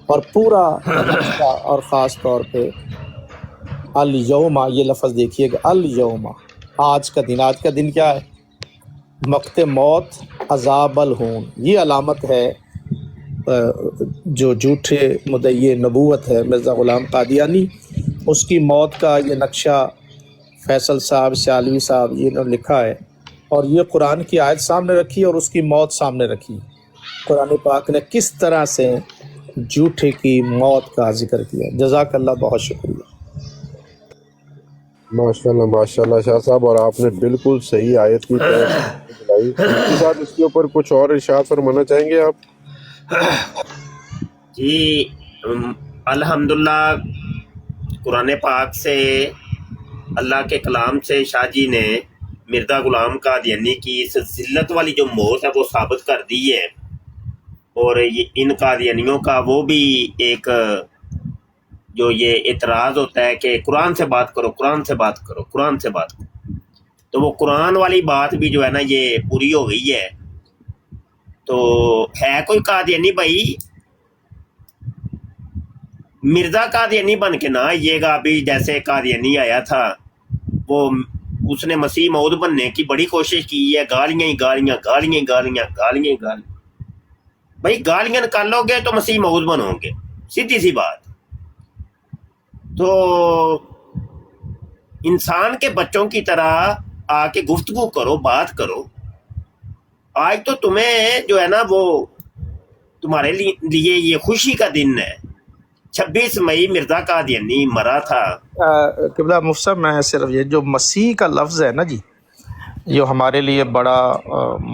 اور پورا اور خاص طور پہ الیوم، یہ لفظ دیکھیے گا، الیوم، آج کا دن، آج کا دن کیا ہے؟ وقت موت عذاب الہون، یہ علامت ہے جو جھوٹے مدعی نبوت ہے مرزا غلام قادیانی، اس کی موت کا یہ نقشہ فیصل صاحب سیالوی صاحب یہ انہوں نے لکھا ہے، اور یہ قرآن کی آیت سامنے رکھی اور اس کی موت سامنے رکھی۔ قرآن پاک نے کس طرح سے جھوٹے کی موت کا ذکر کیا۔ جزاک اللہ، بہت شکریہ۔ ماشاءاللہ شاہ صاحب، اور آپ نے بالکل صحیح آیت کی دلائی۔ ساتھ اس کے اوپر کچھ اور ارشاد فرمانا چاہیں گے آپ؟ جی الحمدللہ، قرآن پاک سے، اللہ کے کلام سے شاہ جی نے مرزا غلام قادیانی کی اس ذلت والی جو موت ہے وہ ثابت کر دی ہے، اور ان قادیانیوں کا وہ بھی ایک جو یہ اعتراض ہوتا ہے کہ قرآن سے بات کرو، قرآن سے بات کرو، قرآن سے بات کرو، تو وہ قرآن والی بات بھی جو ہے نا یہ پوری ہو گئی ہے۔ تو ہے کوئی قادیانی بھائی، مرزا قادیانی بن کے نہ آئیے گا۔ ابھی جیسے قادیانی آیا تھا، وہ اس نے مسیح موعود بننے کی بڑی کوشش کی ہے، گالیاں ہی گالیاں، گالیاں ہی گالیاں، گالیاں ہی گالیاں۔ بھائی گالیاں نکالو گے تو مسیح موعود بنو گے، سیدھی سی بات۔ تو انسان کے بچوں کی طرح آ کے گفتگو کرو، بات کرو۔ آج تو تمہیں جو ہے نا وہ تمہارے لیے یہ خوشی کا دن ہے، 26 مئی مرزا قادیانی مرا تھا۔ قبلہ مفتی صاحب، میں صرف یہ جو مسیح کا لفظ ہے نا جی، جو ہمارے لیے بڑا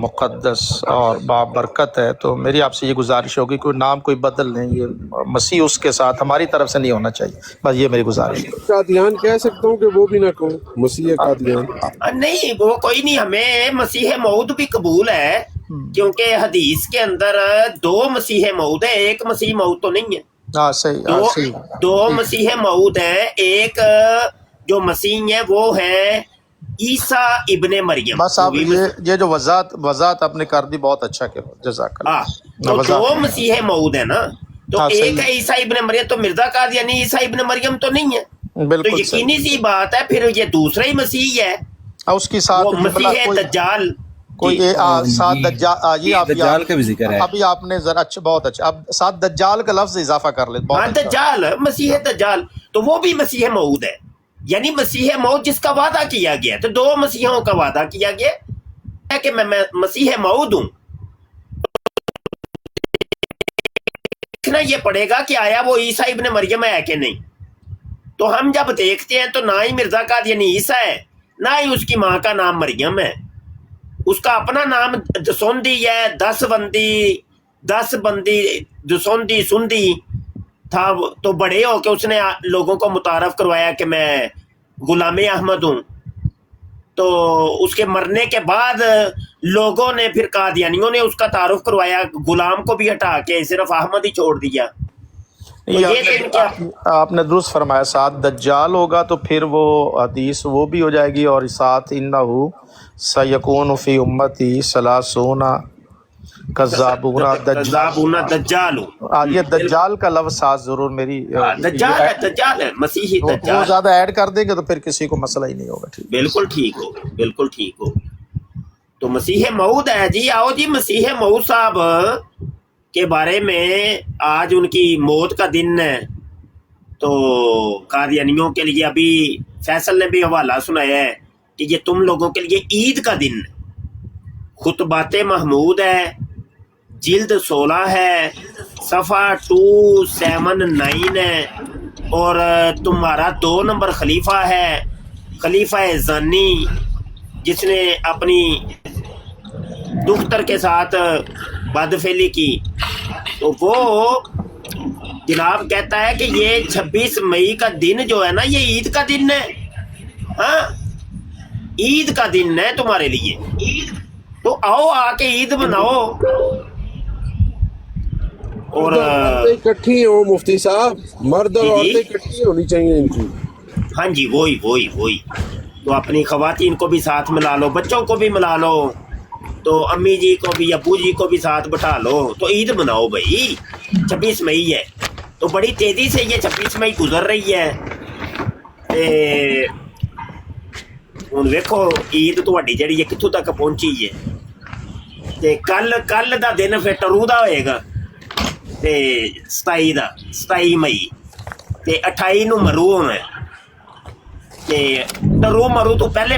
مقدس اور بابرکت ہے، تو میری آپ سے یہ گزارش ہوگی کوئی نام کوئی بدل نہیں، یہ مسیح اس کے ساتھ ہماری طرف سے نہیں ہونا چاہیے، بس یہ میری گزارش ہے۔ قادیان کہہ سکتا ہوں کہ وہ بھی نہ کہوں، مسیح قادیان؟ نہیں، وہ کوئی نہیں، ہمیں مسیح موعود بھی قبول ہے، کیونکہ حدیث کے اندر 2 مسیح موعود ہیں، ایک مسیح موعود تو نہیں ہے۔ ہاں صحیح، 2 مسیح موعود ہیں، ایک جو مسیح ہے وہ ہے عیسیٰ ابن مریم۔ بس آپ یہ جو وضاحت آپ نے کر دی، بہت اچھا کیا، جزاک اللہ۔ تو 2 مسیح موعود ہیں نا، تو ایک ہے عیسیٰ ابن مریم، تو مرزا قادیانی عیسیٰ ابن مریم تو نہیں ہے، تو یقینی سی بات ہے پھر یہ دوسرا ہی مسیح ہے، اس کی ساتھ مسیح دجال۔ کوئی ساتھ دجال کا بھی ذکر ہے، ابھی آپ نے ذرا اچھا، بہت اچھا، اب ساتھ دجال کا لفظ اضافہ کر لیں۔ دجال، مسیح دجال، تو وہ بھی مسیح موعود ہے، یعنی مسیح موعود جس کا وعدہ کیا گیا، تو 2 مسیحوں کا وعدہ کیا گیا ہے کہ میں مسیح موعود ہوں۔ دیکھنا یہ پڑے گا کہ آیا وہ عیسیٰ ابن مریم ہے کہ نہیں۔ تو ہم جب دیکھتے ہیں تو نہ ہی مرزا قادیانی عیسیٰ ہے، نہ ہی اس کی ماں کا نام مریم ہے، اس کا اپنا نام دسوندی ہے، 10 بندی دسوندی سندی تھا، تو بڑے ہو کے اس نے لوگوں کو متعارف کروایا کہ میں غلام احمد ہوں۔ تو اس کے مرنے کے بعد لوگوں نے پھر قادیانیوں نے اس کا تعارف کروایا، غلام کو بھی ہٹا کے صرف احمد ہی چھوڑ دیا۔ آپ نے درست فرمایا، ساتھ دجال ہوگا تو پھر وہ حدیث وہ بھی ہو جائے گی، اور ساتھ انہو سیکون فی امتی 30 کذابون دجال، یہ دجال کا لفظ ساتھ ضرور میری دجال ہے، مسیحی دجال، وہ زیادہ ایڈ کر دیں گے تو پھر کسی کو مسئلہ ہی نہیں ہوگا۔ بالکل ٹھیک ہو، بالکل ٹھیک ہو۔ تو مسیح موعود ہے جی، آؤ جی مسیح موعود صاحب کے بارے میں آج ان کی موت کا دن ہے، تو قادیانیوں کے لیے ابھی فیصل نے بھی حوالہ سنایا ہے کہ یہ تم لوگوں کے لیے عید کا دن ہے۔ خطبات محمود ہے، جلد 16 ہے، صفحہ 279 ہے، اور تمہارا 2 نمبر خلیفہ ہے، خلیفہ زانی، جس نے اپنی دختر کے ساتھ بدفعلی کی۔ تو وہ جناب کہتا ہے کہ یہ 26 مئی کا دن جو ہے نا یہ عید کا دن ہے، ہاں عید کا دن ہے تمہارے لیے، تو آؤ آ کے عید مناؤ۔ اور اکٹھی ہو مفتی صاحب، مرد اور عورتیں اکٹھی ہونی چاہیے ان کی۔ ہاں جی، وہی تو اپنی خواتین کو بھی ساتھ ملا لو، بچوں کو بھی ملا لو، تو امی جی کو بھی ابو جی کو بھی ساتھ بٹھا لو، تو عید مناؤ بھائی۔ 26 مئی ہے، تو بڑی تیزی سے یہ 26 مئی گزر رہی ہے، ہوں ویکھو عید تہاڈی جڑی ہے کتھوں تک پہنچی ہے۔ ਤੇ ਕੱਲ ਦਾ ਦਿਨ ਫਿਰ ਟਰੂ ਦਾ ਹੋਏਗਾ ਤੇ 27 ਮਈ ਤੇ 28 ਨੂੰ ਮਰੂ ਹੋਣਾ ਤੇ ਟਰੂ ਮਰੂ ਤੋਂ ਪਹਿਲੇ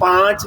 5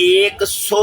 100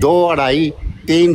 2, 2:30, 3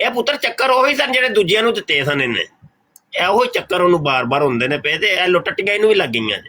ਇਹ ਪੁੱਤਰ ਚੱਕਰ ਉਹੀ ਸਨ ਜਿਹੜੇ ਦੂਜਿਆਂ ਨੂੰ ਦਿੱਤੇ ਸਨ ਇਹਨੇ, ਇਹੋ ਚੱਕਰ ਉਹਨੂੰ ਬਾਰ-ਬਾਰ ਹੁੰਦੇ ਨੇ ਪਏ, ਤੇ ਇਹ ਲੁੱਟਟੀਆਂ ਇਹਨੂੰ ਵੀ ਲੱਗ ਗਈਆਂ ਜੀ।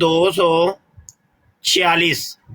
246,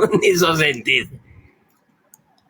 1937।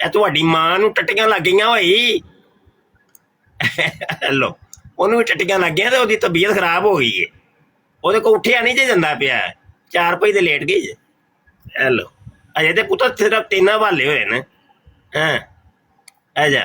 ਇਹ ਤੁਹਾਡੀ ਮਾਂ ਨੂੰ ਟੱਟੀਆਂ ਲੱਗ ਗਈਆਂ ਭਾਈ। ਹੈਲੋ ਉਹਨੂੰ ਵੀ ਟੱਟੀਆਂ ਲੱਗ ਗਈਆਂ ਤੇ ਉਹਦੀ ਤਬੀਅਤ ਖਰਾਬ ਹੋ ਗਈ ਹੈ, ਉਹਦੇ ਕੋਲ ਉੱਠਿਆ ਨਹੀਂ ਜੇ ਜਾਂਦਾ ਪਿਆ, 4 ਪਈ ਤੇ ਲੇਟ ਗਈ ਜੇ। ਹੈਲੋ ਅਜੇ ਤੇ ਪੁੱਤ ਸਿਰਫ 3 ਹਵਾਲੇ ਹੋਏ ਨੇ। ਹਾਂ ਆਜਾ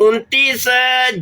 29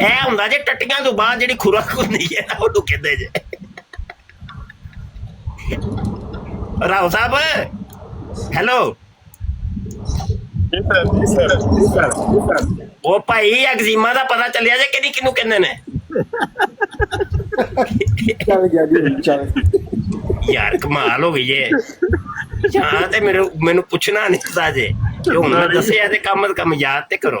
ਇਹ ਹੁੰਦਾ ਜੇ ਟੱਟੀਆਂ ਤੋਂ ਬਾਅਦ ਜਿਹੜੀ ਖੁਰਾਕ ਹੁੰਦੀ ਹੈ ਨਾ ਉਹਨੂੰ ਕਹਿੰਦੇ ਜੇ। ਰਾਓ ਸਾਹਿਬ ਹੈਲੋ ਉਹ ਭਾਈ ਐਗਜ਼ੀਮਾ ਦਾ ਪਤਾ ਚੱਲਿਆ ਜੇ ਕਿਹੜੀ ਕਿਹਨੂੰ ਕਹਿੰਦੇ ਨੇ? ਚੱਲ ਗਿਆ ਜੀ ਚੱਲ। ਯਾਰ ਕਮਾਲ ਹੋ ਗਈ ਜੇ। ਜਾਂ ਤੇ ਮੈਨੂੰ ਪੁੱਛਣਾ ਨਹੀਂ ਪਤਾ ਜੇ, ਕਿ ਹੁਣ ਮੈਂ ਦੱਸਿਆ ਤੇ ਕਮ ਸੇ ਕਮ ਯਾਦ ਤੇ ਕਰੋ।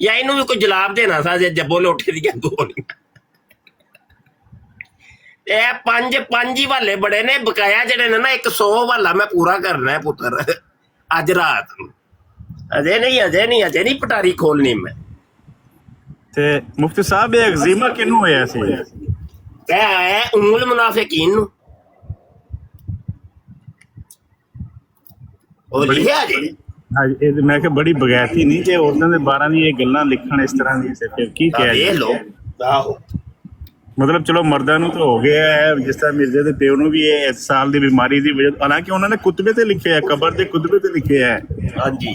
ਜਾਂ ਇਹਨੂੰ ਵੀ ਕੋਈ ਜਵਾਬ ਦੇਣਾ ਸਾ ਜੇ ਜੱਬੋ ਲੋਟੇ ਦੀਆਂ ਗੋਲੀਆਂ। ਇਹ ਪੰਜ ਹੀ ਹਵਾਲੇ ਬੜੇ ਨੇ, ਬਕਾਇਆ ਜਿਹੜੇ ਨੇ ਨਾ 100 ਹਵਾਲਾ ਮੈਂ ਪੂਰਾ ਕਰਨਾ ਹੈ ਪੁੱਤਰ ਅੱਜ ਰਾਤ ਨੂੰ। ਅਜੇ ਨਹੀਂ ਪਟਾਰੀ ਖੋਲਣੀ ਮੈਂ। ਤੇ ਮੁਫਤੀ ਸਾਹਿਬ ਇਹ ਐਗਜ਼ੀਮਾ ਕਿਹਨੂੰ ਹੋਇਆ ਸੀ? ਇਹ ਹੈ ਉਮੁਲ ਮੁਨਾਫਿਕੀਨ ਨੂੰ। ਉਹ ਲਿਖਿਆ ਜੀ। ਹਾਂ ਇਹ ਮੈਂ ਕਿਹਾ ਬੜੀ ਬਗੈਰਤੀ ਨਹੀਂ ਕਿ ਉਹਨਾਂ ਦੇ 12 ਦੀ ਇਹ ਗੱਲਾਂ ਲਿਖਣ ਇਸ ਤਰ੍ਹਾਂ ਦੀ, ਫਿਰ ਕੀ ਕਹਿ ਇਹ ਲੋ ਆਹੋ ਮਤਲਬ ਚਲੋ ਮਰਦਾਂ ਨੂੰ ਤਾਂ ਹੋ ਗਿਆ ਹੈ, ਜਿਸ ਤਰ੍ਹਾਂ ਮਿਰਜ਼ੇ ਦੇ ਪਿਓ ਨੂੰ ਵੀ ਇਹ ਇਸ ਸਾਲ ਦੀ ਬਿਮਾਰੀ ਦੀ ਵਜ੍ਹਾ, ਹਾਲਾਂਕਿ ਉਹਨਾਂ ਨੇ ਕੁਤਬੇ ਤੇ ਲਿਖਿਆ ਹੈ, ਕਬਰ ਦੇ ਕੁਤਬੇ ਤੇ ਲਿਖਿਆ ਹੈ। ਹਾਂਜੀ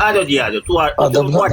ਆ ਜਾਓ ਜੀ ਆ ਜਾਓ। ਤੂੰ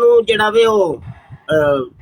ਨੂੰ ਜਿਹੜਾ ਵੇ ਉਹ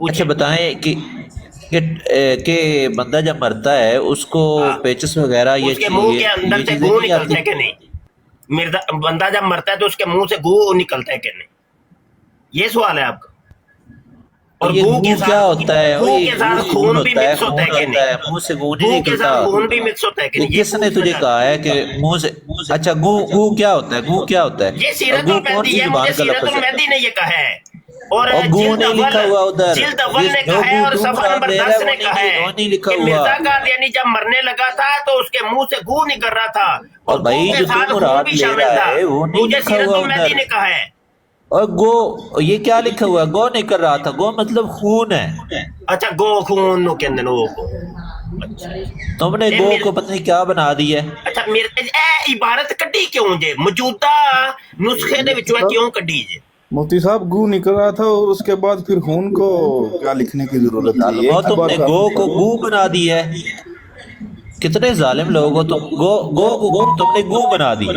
اچھا بتائیں کہ بندہ جب مرتا ہے اس کو پیچس وغیرہ یہ اس کے منہ کے اندر سے گو نکلتا ہے کہ نہیں؟ بندہ جب مرتا ہے تو اس کے منہ سے گو نکلتا ہے کہ نہیں؟ یہ سوال ہے آپ کا. اور یہ گو کے کیا ہوتا ہے؟ گو کے ساتھ خون بھی مکس ہوتا ہے کہ نہیں؟ منہ سے گو نہیں گو کے نکلتا. ساتھ خون بھی مکس ہوتا ہے کہ نہیں؟ کس نے تجھے کہا ہے کہ منہ سے؟ اچھا گو کیا ہوتا ہے؟ گو کیا ہوتا ہے؟ یہ سیرت المہدی ہے، مجھے سیرت المہدی نے یہ کہا ہے. اور گو نہیں لکھا ہوا ادھر، جلد اول نے کہا ہے اور صفحہ نمبر 10 نے کہا ہے نہیں لکھا کہ ہوا. مرزا قادیانی جب مرنے لگا تھا تو اس کے منہ سے گو نکل رہا تھا اور بھائی گو کے جو ساتھ تم خون مراد بھی لے شامل رہا تھا. ہے وہ نہیں مجھے لکھا سیرت ہوا المہدی نے ادھر. کہا ہے. اور گو یہ کیا لکھا ہوا ہے؟ گو نہیں کر رہا تھا. گو مطلب خون ہے. اچھا گو خون نو کہندے نو. تم نے گو کو پتہ نہیں کیا بنا دی ہے. اچھا میرے اے عبارت کڈی کیوں جے موجودہ نسخے دے وچوں کیوں کڈی جے؟ مفتی صاحب گو نکل رہا تھا اور اس کے بعد پھر خون کو کیا لکھنے کی ضرورت ہے؟ تم نے گو کو گو بنا دی ہے. کتنے ظالم لوگ ہو تم. گو کو تم نے گو بنا دی ہے.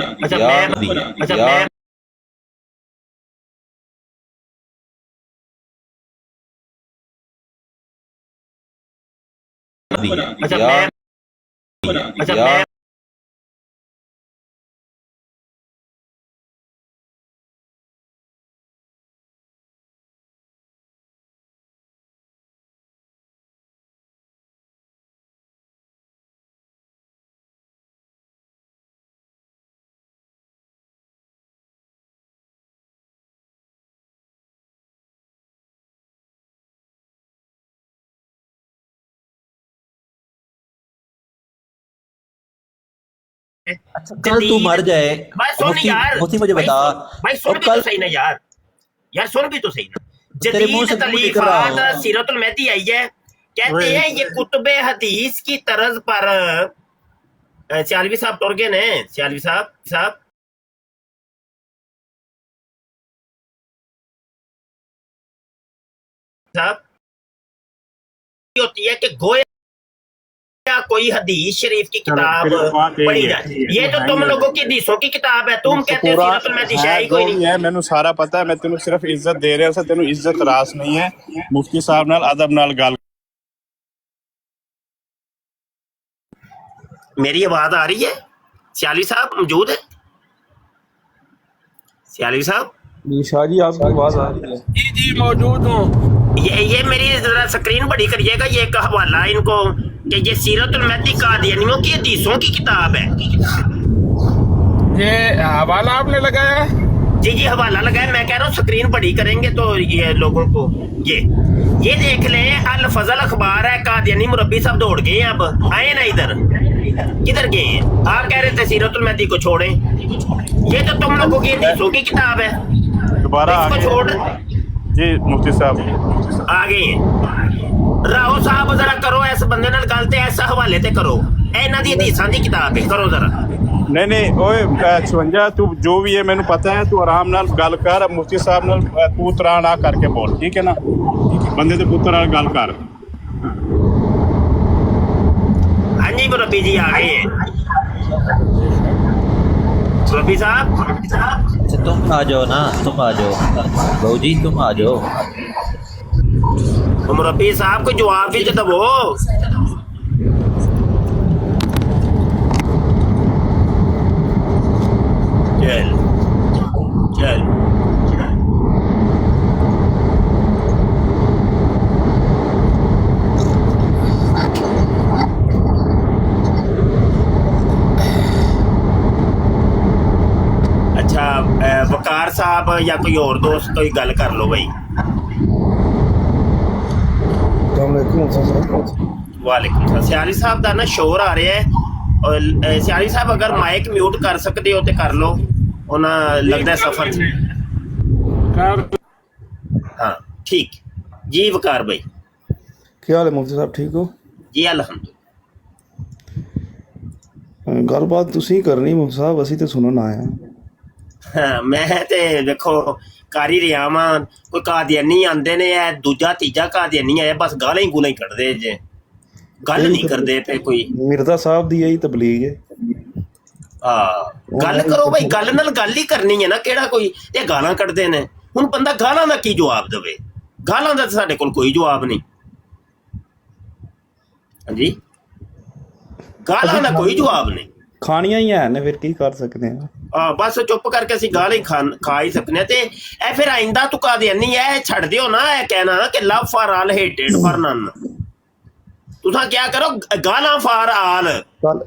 کل تو مر جائے. مفتی مجھے بتا. بھائی سن بھی تو صحیح نا یار سن بھی تو صحیح نا. جدید تالیفات سیرت المہدی آئی ہے، کہتے ہیں یہ کتب حدیث کی طرز پر. سیالوی صاحب ٹر گئے نا. سیالوی صاحب ہوتی ہے کہ گویا کوئی حدیث شریف کی کتاب پڑھی جائے. یہ تو تم لوگوں کی حدیثوں کی کتاب ہے. تم کہتے ہو سیرت المہدی شاہی کوئی نہیں ہے. مینوں سارا پتا ہے. میں تینوں صرف عزت دے رہا. تینوں عزت راس نہیں ہے. مفتی صاحب نال ادب نال گل. میری آواز آ رہی ہے؟ سیالوی صاحب موجود ہے؟ سیالوی صاحب شاہ جی آپ کی آواز آ رہی ہے؟ جی موجود ہوں. یہ میری ذرا سکرین بڑی کریے گا. یہ ایک حوالہ ان کو کہ یہ سیرت المہدی قادیانیوں کی حدیثوں کی کتاب ہے. یہ حوالہ آپ نے لگایا؟ جی حوالہ لگایا. میں کہہ رہا ہوں سکرین بڑی کریں گے تو یہ لوگوں کو یہ دیکھ لیں. الفضل اخبار ہے. قادیانی مربی صاحب دوڑ گئے ہیں. اب آئے نا ادھر. کدھر گئے ہیں؟ آپ کہہ رہے تھے سیرت المہدی کو چھوڑیں. یہ تو تم لوگوں کی حدیثوں کی کتاب ہے. دوبارہ اس کو چھوڑ. جی مفتی صاحب آ گئے ہیں. راہو صاحب ذرا کرو اس بندے نال گل تے ایسا حوالے تے کرو. انہاں دی حدیثاں دی کتاب ہے. کرو ذرا. نہیں اوئے 56 تو جو بھی ہے مینوں پتہ ہے. تو آرام نال گل کر. مفتی صاحب نال تو ترانا کر کے بول. ٹھیک ہے نا. بندے تے پتر نال گل کر. ہاں جی مربی جی آ گئے ہیں. مربی صاحب تم آ جاؤ نا. تم آ جاؤ بہو جی. تم آ جاؤ. مربی صاحب کو جواب بھی تو دو. چل اچھا وقار صاحب یا کوئی اور دوست کوئی گل کر لو بھائی. وعلیکم السلام. سیالی صاحب دا نا شور آ رہا ہے. اور سیالی صاحب اگر مائک میوٹ کر سکتے ہو تو کر لو. انہاں لگتا ہے سفر. ہاں ٹھیک. جی وقار بھائی کیا حال ہے مفتی صاحب؟ ٹھیک ہو؟ جی الحمدللہ. گل بات تسی کرنی مفتی صاحب. اسی تے سنن آئے ہیں. میں تے دیکھو کاری رہا وا. کوئی قادیانی آندے نے دوجا تیجا قادیانی آیا بس گالاں ہی گولاں ہی کڈدے جے. گل نہیں کردے پہ کوئی. مرزا صاحب دی یہی تبلیغ ہے. گل کرو بھائی. گل نال گل ہی کرنی ہے نا. کیڑا کوئی یہ گالاں کڈدے نے. ہن بندہ گالاں دا کی جواب دے. ਗਾਲਾਂ ਦਾ ਤਾਂ ਸਾਡੇ ਕੋਲ ਕੋਈ ਜਵਾਬ ਨਹੀਂ। ਹਾਂਜੀ, ਗਾਲਾਂ ਦਾ ਕੋਈ ਜਵਾਬ ਨਹੀਂ। ਖਾਣੀਆਂ ਹੀ ਹੈ ਨੇ, ਫਿਰ ਕੀ ਕਰ ਸਕਦੇ ਆ। ਬਸ ਚੁੱਪ ਕਰਕੇ ਅਸੀਂ ਗਾਲਾਂ ਹੀ ਖਾ ਹੀ ਸਕਨੇ। ਤੇ ਇਹ ਫਿਰ ਆਇੰਦਾ ਤੂੰ ਕਾਦੀਆਨੀ ਇਹ ਛੱਡ ਦਿਓ ਨਾ, ਇਹ ਕਹਿਣਾ ਕਿ ਲਵ ਫਾਰ ਆਲ ਹੇਟਡ ਫਾਰ ਨਨ। ਤੁਸੀਂ ਕਿਆ ਕਰੋ, ਗਾਲਾਂ ਫਾਰ ਆਲ। ਕੱਲ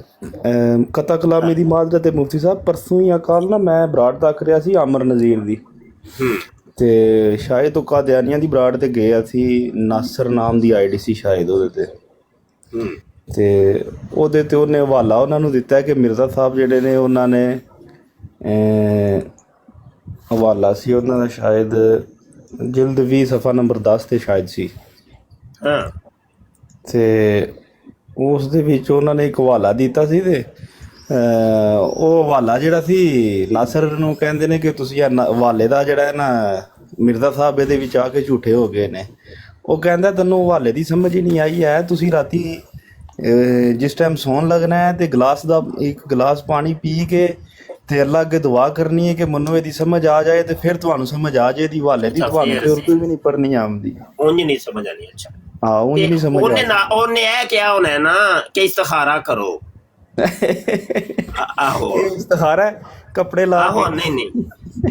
ਕਤਾ ਕਲਾਮੀ ਦੀ ਮਾਜ਼ਰਤ ਹੈ ਮੁਫਤੀ ਸਾਹਿਬ, ਪਰਸੋਂ ਜਾਂ ਕੱਲ ਨਾ ਮੈਂ ਬਰਾੜ ਤੱਕ ਰਿਹਾ ਸੀ ਆਮਰ ਨਜ਼ੀਰ ਦੀ, ਤੇ ਸ਼ਾਇਦ ਉਹ ਕਾਦੀਆਨੀਆਂ ਦੀ ਬਰਾੜ ਤੇ ਗਏ ਅਸੀਂ, ਨਾਸਰ ਨਾਮ ਦੀ ਆਈਡੀ ਸੀ ਸ਼ਾਇਦ ਉਹਦੇ ਤੇ ਉਹਦੇ ਤੇ ਉਹਨੇ ਹਵਾਲਾ ਉਹਨਾਂ ਨੂੰ ਦਿੱਤਾ ਕਿ ਮਿਰਜ਼ਾ ਸਾਹਿਬ ਜਿਹੜੇ ਨੇ ਉਹਨਾਂ ਨੇ ਹਵਾਲਾ ਸੀ ਉਹਨਾਂ ਦਾ ਸ਼ਾਇਦ ਜਿਲਦ 20 ਸਫਾ ਨੰਬਰ 10 ਤੇ ਸ਼ਾਇਦ ਸੀ। ਤੇ ਉਸ ਦੇ ਵਿੱਚ ਉਹਨਾਂ ਨੇ ਇੱਕ ਹਵਾਲਾ ਦਿੱਤਾ ਸੀ ਤੇ ਉਹ ਹਵਾਲਾ ਜਿਹੜਾ ਸੀ ਨਾਸਰ ਨੂੰ ਕਹਿੰਦੇ ਨੇ ਕਿ ਤੁਸੀਂ ਹਵਾਲੇ ਦਾ ਜਿਹੜਾ ਹੈ ਨਾ ਮਿਰਜ਼ਾ ਸਾਹਿਬ ਇਹਦੇ ਵਿੱਚ ਆ ਕੇ ਝੂਠੇ ਹੋ ਗਏ ਨੇ। ਉਹ ਕਹਿੰਦਾ ਤੈਨੂੰ ਹਵਾਲੇ ਦੀ ਸਮਝ ਹੀ ਨਹੀਂ ਆਈ ਹੈ, ਤੁਸੀਂ ਰਾਤੀ ਜਿਸ ਟਾਈਮ ਸੌਣ ਲੱਗਣਾ ਹੈ ਤੇ ਇੱਕ ਗਲਾਸ ਪਾਣੀ ਪੀ ਕੇ ਤੇ ਅੱਲਾ ਅੱਗੇ ਦੁਆ ਕਰਨੀ ਹੈ ਕਿ ਮੈਨੂੰ ਇਹਦੀ ਸਮਝ ਆ ਜਾਏ ਤੇ ਫਿਰ ਤੁਹਾਨੂੰ ਸਮਝ ਆ ਜਾਏ ਦੀ ਹਵਾਲੇ ਦੀ, ਤੁਹਾਨੂੰ ਤੇ ਉਰਦੂ ਵੀ ਨਹੀਂ ਪੜ੍ਹਨੀ ਆਉਂਦੀ, ਉਂਝ ਨਹੀਂ ਸਮਝ ਆਣੀ। ਅੱਛਾ ਹਾਂ, ਉਂਝ ਨਹੀਂ ਸਮਝ ਉਹਨੇ ਇਹ ਕਿਹਾ ਹੋਣਾ ਨਾ ਕਿ ਇਸਤਿਖਾਰਾ ਕਰੋ। ਆਹੋ ਇਸਤਿਖਾਰਾ ਕੱਪੜੇ ਲਾ ਆਹੋ ਨਹੀਂ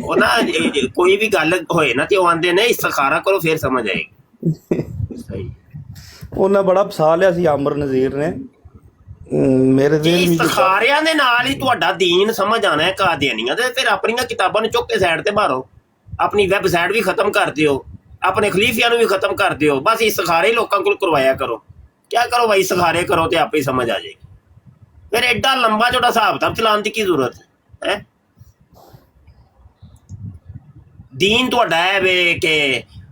ਉਹ ਨਾ ਕੋਈ ਵੀ ਗੱਲ ਹੋਏ ਨਾ ਤੇ ਉਹ ਆਂਦੇ ਨੇ ਇਸਤਿਖਾਰਾ ਕਰੋ ਫਿਰ ਸਮਝ ਆਏਗੀ। ਸਹੀ, ਉਹਨਾਂ ਬੜਾ ਫਸਾ ਲਿਆ ਸੀ ਆਮਰ ਨਜ਼ੀਰ ਨੇ ਮੇਰੇ ਦਿਲ ਵਿੱਚ। ਇਸਤਿਖਾਰਿਆਂ ਦੇ ਨਾਲ ਹੀ ਤੁਹਾਡਾ ਦੀਨ ਸਮਝ ਆਣਾ ਹੈ ਕਾਦੀਆਨੀਆਂ ਦੇ। ਫਿਰ ਆਪਣੀਆਂ ਕਿਤਾਬਾਂ ਨੂੰ ਚੁੱਕ ਕੇ ਸਾਈਡ ਤੇ ਮਾਰੋ, ਆਪਣੀ ਵੈਬਸਾਈਟ ਵੀ ਖਤਮ ਕਰ ਦਿਓ, ਆਪਣੇ ਖਲੀਫਿਆਂ ਨੂੰ ਵੀ ਖਤਮ ਕਰ ਦਿਓ। ਬਸ ਇਸਤਿਖਾਰੇ ਲੋਕਾਂ ਕੋਲ ਕਰਵਾਇਆ ਕਰੋ। ਕਿਆ ਕਰੋ ਭਾਈ, ਇਸਤਿਖਾਰੇ ਕਰੋ ਤੇ ਆਪੇ ਸਮਝ ਆ ਜਾਏਗੀ। ਫਿਰ ਐਡਾ ਲੰਬਾ ਚੌੜਾ ਹਿਸਾਬ ਕਿਤਾਬ ਚਲਾਉਣ ਦੀ ਕੀ ਜ਼ਰੂਰਤ ਹੈ? ਦੀਨ ਤੁਹਾਡਾ ਹੈ ਵੇ ਕਿ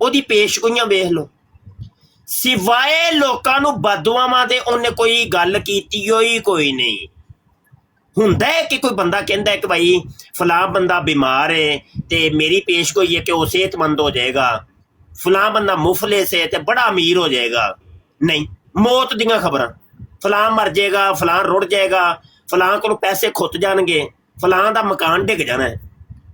ਉਹਦੀ ਪੇਸ਼ਗੋਈਆਂ ਵੇਖ ਲਓ, ਸਿਵਾਏ ਲੋਕਾਂ ਨੂੰ ਬਦਦੁਆਵਾਂ ਦੇ ਉਹਨੇ ਕੋਈ ਗੱਲ ਕੀਤੀ ਹੋਈ ਕੋਈ ਨਹੀਂ। ਹੁੰਦਾ ਹੈ ਕਿ ਕੋਈ ਬੰਦਾ ਕਹਿੰਦਾ ਹੈ ਕਿ ਭਾਈ ਫਲਾਂ ਬੰਦਾ ਬਿਮਾਰ ਹੈ ਤੇ ਮੇਰੀ ਪੇਸ਼ਗੋਈ ਹੈ ਕਿ ਉਹ ਸਿਹਤਮੰਦ ਹੋ ਜਾਏਗਾ, ਫਲਾਂ ਬੰਦਾ ਮੁਫਲਿਸ ਹੈ ਤੇ ਬੜਾ ਅਮੀਰ ਹੋ ਜਾਏਗਾ। ਨਹੀਂ, ਮੌਤ ਦੀਆਂ ਖਬਰਾਂ, ਫਲਾਂ ਮਰ ਜਾਏਗਾ, ਫਲਾਂ ਰੁੜ ਜਾਏਗਾ, ਫਲਾਂ ਕੋਲ ਪੈਸੇ ਖੁੱਤ ਜਾਣਗੇ, ਫਲਾਂ ਦਾ ਮਕਾਨ ਡਿੱਗ ਜਾਣਾ,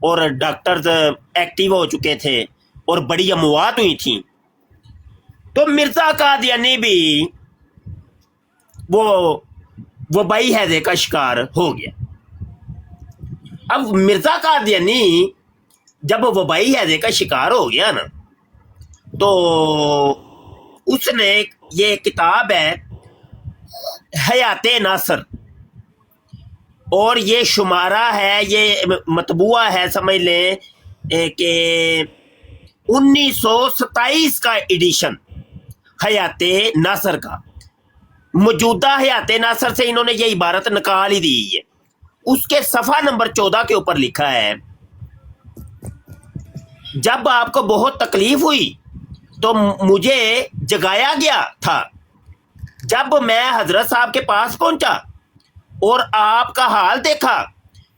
اور ڈاکٹرز ایکٹیو ہو چکے تھے اور بڑی اموات ہوئی تھیں، تو مرزا قادیانی بھی وہ وبائی ہیضے کا شکار ہو گیا۔ اب مرزا قادیانی جب وبائی ہیضے کا شکار ہو گیا نا، تو اس نے یہ کتاب ہے حیات ناصر، اور یہ شمارہ ہے، یہ مطبوعہ ہے، سمجھ لیں کہ 1927 کا ایڈیشن حیات ناصر کا۔ موجودہ حیات ناصر سے انہوں نے یہ عبارت نکال ہی دی ہے۔ اس کے صفحہ نمبر 14 کے اوپر لکھا ہے، جب آپ کو بہت تکلیف ہوئی تو مجھے جگایا گیا تھا۔ جب میں حضرت صاحب کے پاس پہنچا اور آپ کا حال دیکھا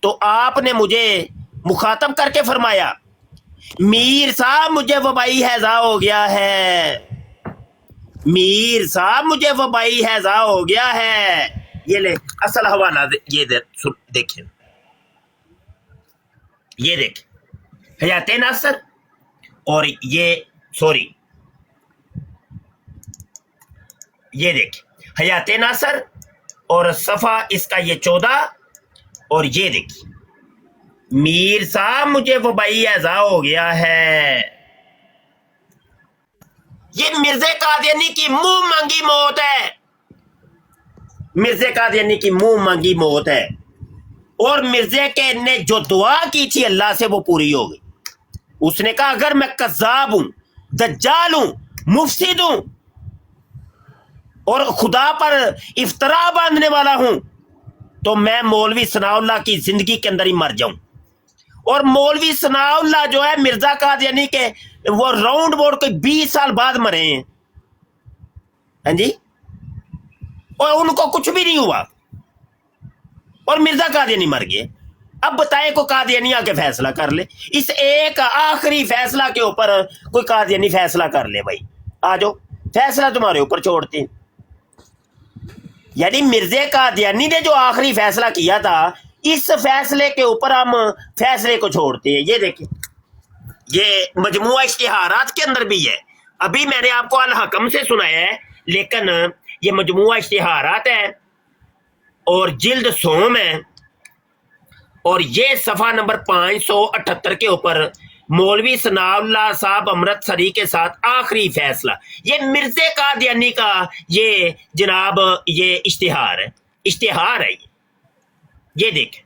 تو آپ نے مجھے مخاطب کر کے فرمایا، میر صاحب مجھے وبائی ہیضہ ہو گیا ہے، میر صاحب مجھے وبائی ہیضہ ہو گیا ہے۔ یہ لے اصل حوالہ یہ دیکھیں، یہ دیکھیں حیات ناصر، اور یہ سوری یہ دیکھیں حیات ناصر، اور صفحہ اس کا یہ 14، اور یہ دیکھیں میر صاحب مجھے وبائی ہیضہ ہو گیا ہے۔ یہ مرزا قادیانی کی منہ مانگی موت ہے، مرزا قادیانی کی منہ مانگی موت ہے، اور مرزا کے نے جو دعا کی تھی اللہ سے وہ پوری ہو گئی۔ اس نے کہا اگر میں کذاب ہوں، دجال ہوں، مفسد ہوں، اور خدا پر افطرا باندھنے والا ہوں، تو میں مولوی ثناء اللہ کی زندگی کے اندر ہی مر جاؤں۔ اور مولوی ثناء اللہ جو ہے مرزا قادیانی کے، وہ راؤنڈ بورڈ کوئی 20 سال بعد مرے ہیں، ہاں جی، اور ان کو کچھ بھی نہیں ہوا، اور مرزا قادیانی مر گئے۔ اب بتائیں کو قادیانی آ کے فیصلہ کر لے، اس ایک آخری فیصلہ کے اوپر کوئی قادیانی فیصلہ کر لے، بھائی آ جاؤ، فیصلہ تمہارے اوپر چھوڑتے ہیں۔ یعنی مرزا قادیانی نے جو آخری فیصلہ کیا تھا، اس فیصلے کے اوپر ہم فیصلے کو چھوڑتے ہیں۔ یہ دیکھیں، یہ مجموعہ اشتہارات کے اندر بھی ہے، ابھی میں نے آپ کو الحکم سے سنایا ہے، لیکن یہ مجموعہ اشتہارات ہے اور جلد سوم ہے، اور یہ صفحہ نمبر 578 کے اوپر مولوی ثناء اللہ صاحب امرت سری کے ساتھ آخری فیصلہ، یہ مرزا قادیانی کا یہ جناب یہ اشتہار ہے، اشتہار ہے یہ دیکھیں،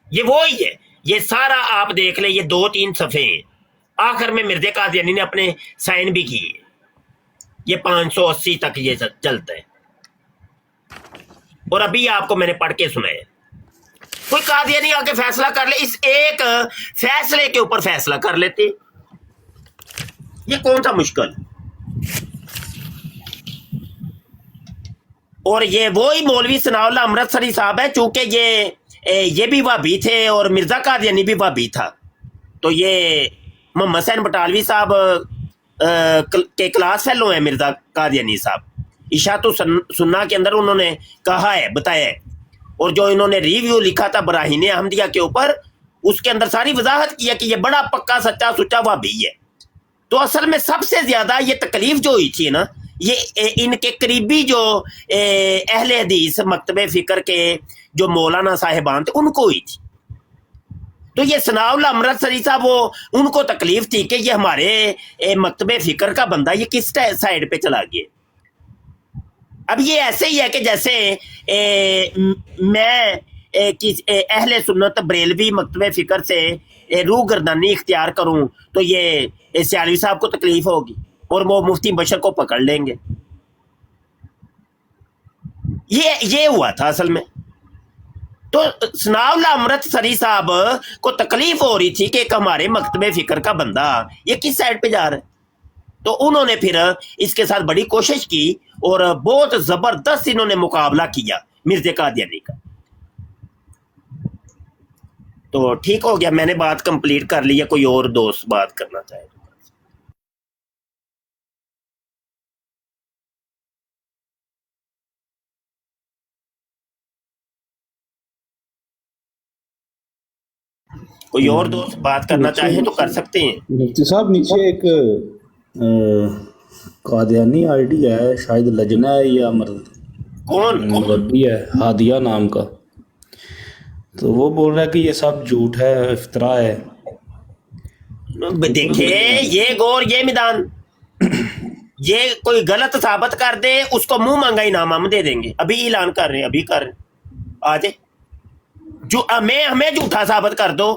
یہ وہی ہے، یہ سارا آپ دیکھ لیں، یہ 2-3 صفحے ہیں، آخر میں مرزا قادیانی نے اپنے سائن بھی کیے، یہ 580 تک یہ چلتا ہے، اور ابھی آپ کو میں نے پڑھ کے سنایا۔ کوئی قادیانی آ کے فیصلہ کر لے، اس ایک فیصلے کے اوپر فیصلہ کر لیتے، یہ کون سا مشکل؟ اور یہ وہی مولوی ثناء اللہ امرتسری صاحب ہے، چونکہ یہ بھی وہابی تھے اور مرزا قادیانی بھی وہابی تھا، تو یہ محمد حسین بٹالوی صاحب کے کلاس فیلو ہیں مرزا قادیانی صاحب، اشاعت السنہ کے اندر انہوں نے کہا ہے، بتایا ہے، اور جو انہوں نے ریویو لکھا تھا براہین احمدیہ کے اوپر، اس کے اندر ساری وضاحت کیا کہ یہ بڑا پکا سچا سچا وہابی ہے۔ تو اصل میں سب سے زیادہ یہ تکلیف جو ہوئی تھی نا، یہ ان کے قریبی جو اہل حدیث مکتب فکر کے جو مولانا صاحبان تھے ان کو ہوئی تھی۔ تو یہ ثناء اللہ امرتسری صاحب، وہ ان کو تکلیف تھی کہ یہ ہمارے مکتب فکر کا بندہ یہ کس سائڈ پہ چلا گیا۔ اب یہ ایسے ہی ہے کہ جیسے میں اہل سنت بریلوی مکتب فکر سے روح گردانی اختیار کروں تو یہ سیالوی صاحب کو تکلیف ہوگی اور وہ مفتی بشر کو پکڑ لیں گے۔ یہ ہوا تھا اصل میں۔ تو ثناء اللہ امرتسری صاحب کو تکلیف ہو رہی تھی کہ ایک ہمارے مکتب فکر کا بندہ یہ کس سائڈ پہ جا رہا ہے، تو انہوں نے پھر اس کے ساتھ بڑی کوشش کی اور بہت زبردست انہوں نے مقابلہ کیا مرزا قادیانی کا۔ تو ٹھیک ہو گیا، میں نے بات کمپلیٹ کر لی ہے، کوئی اور دوست بات کرنا چاہے۔ کوئی اور دوست بات کرنا چاہیں تو کر سکتے ہیں. مفتی صاحب نیچے ایک قادیانی آئی ڈی ہے، شاید لجنا ہے یا مربی ہے، ہادیہ نام کا، تو وہ بول رہا ہے کہ یہ سب جھوٹ ہے، افطرا ہے. دیکھیں یہ غور یہ میدان، یہ کوئی غلط ثابت کر دے اس کو منہ مانگا انعام ہم دے دیں گے. ابھی اعلان کر رہے ہیں، ابھی کر رہے ہیں، آ جائے جو ہمیں جھوٹا ثابت کر دو،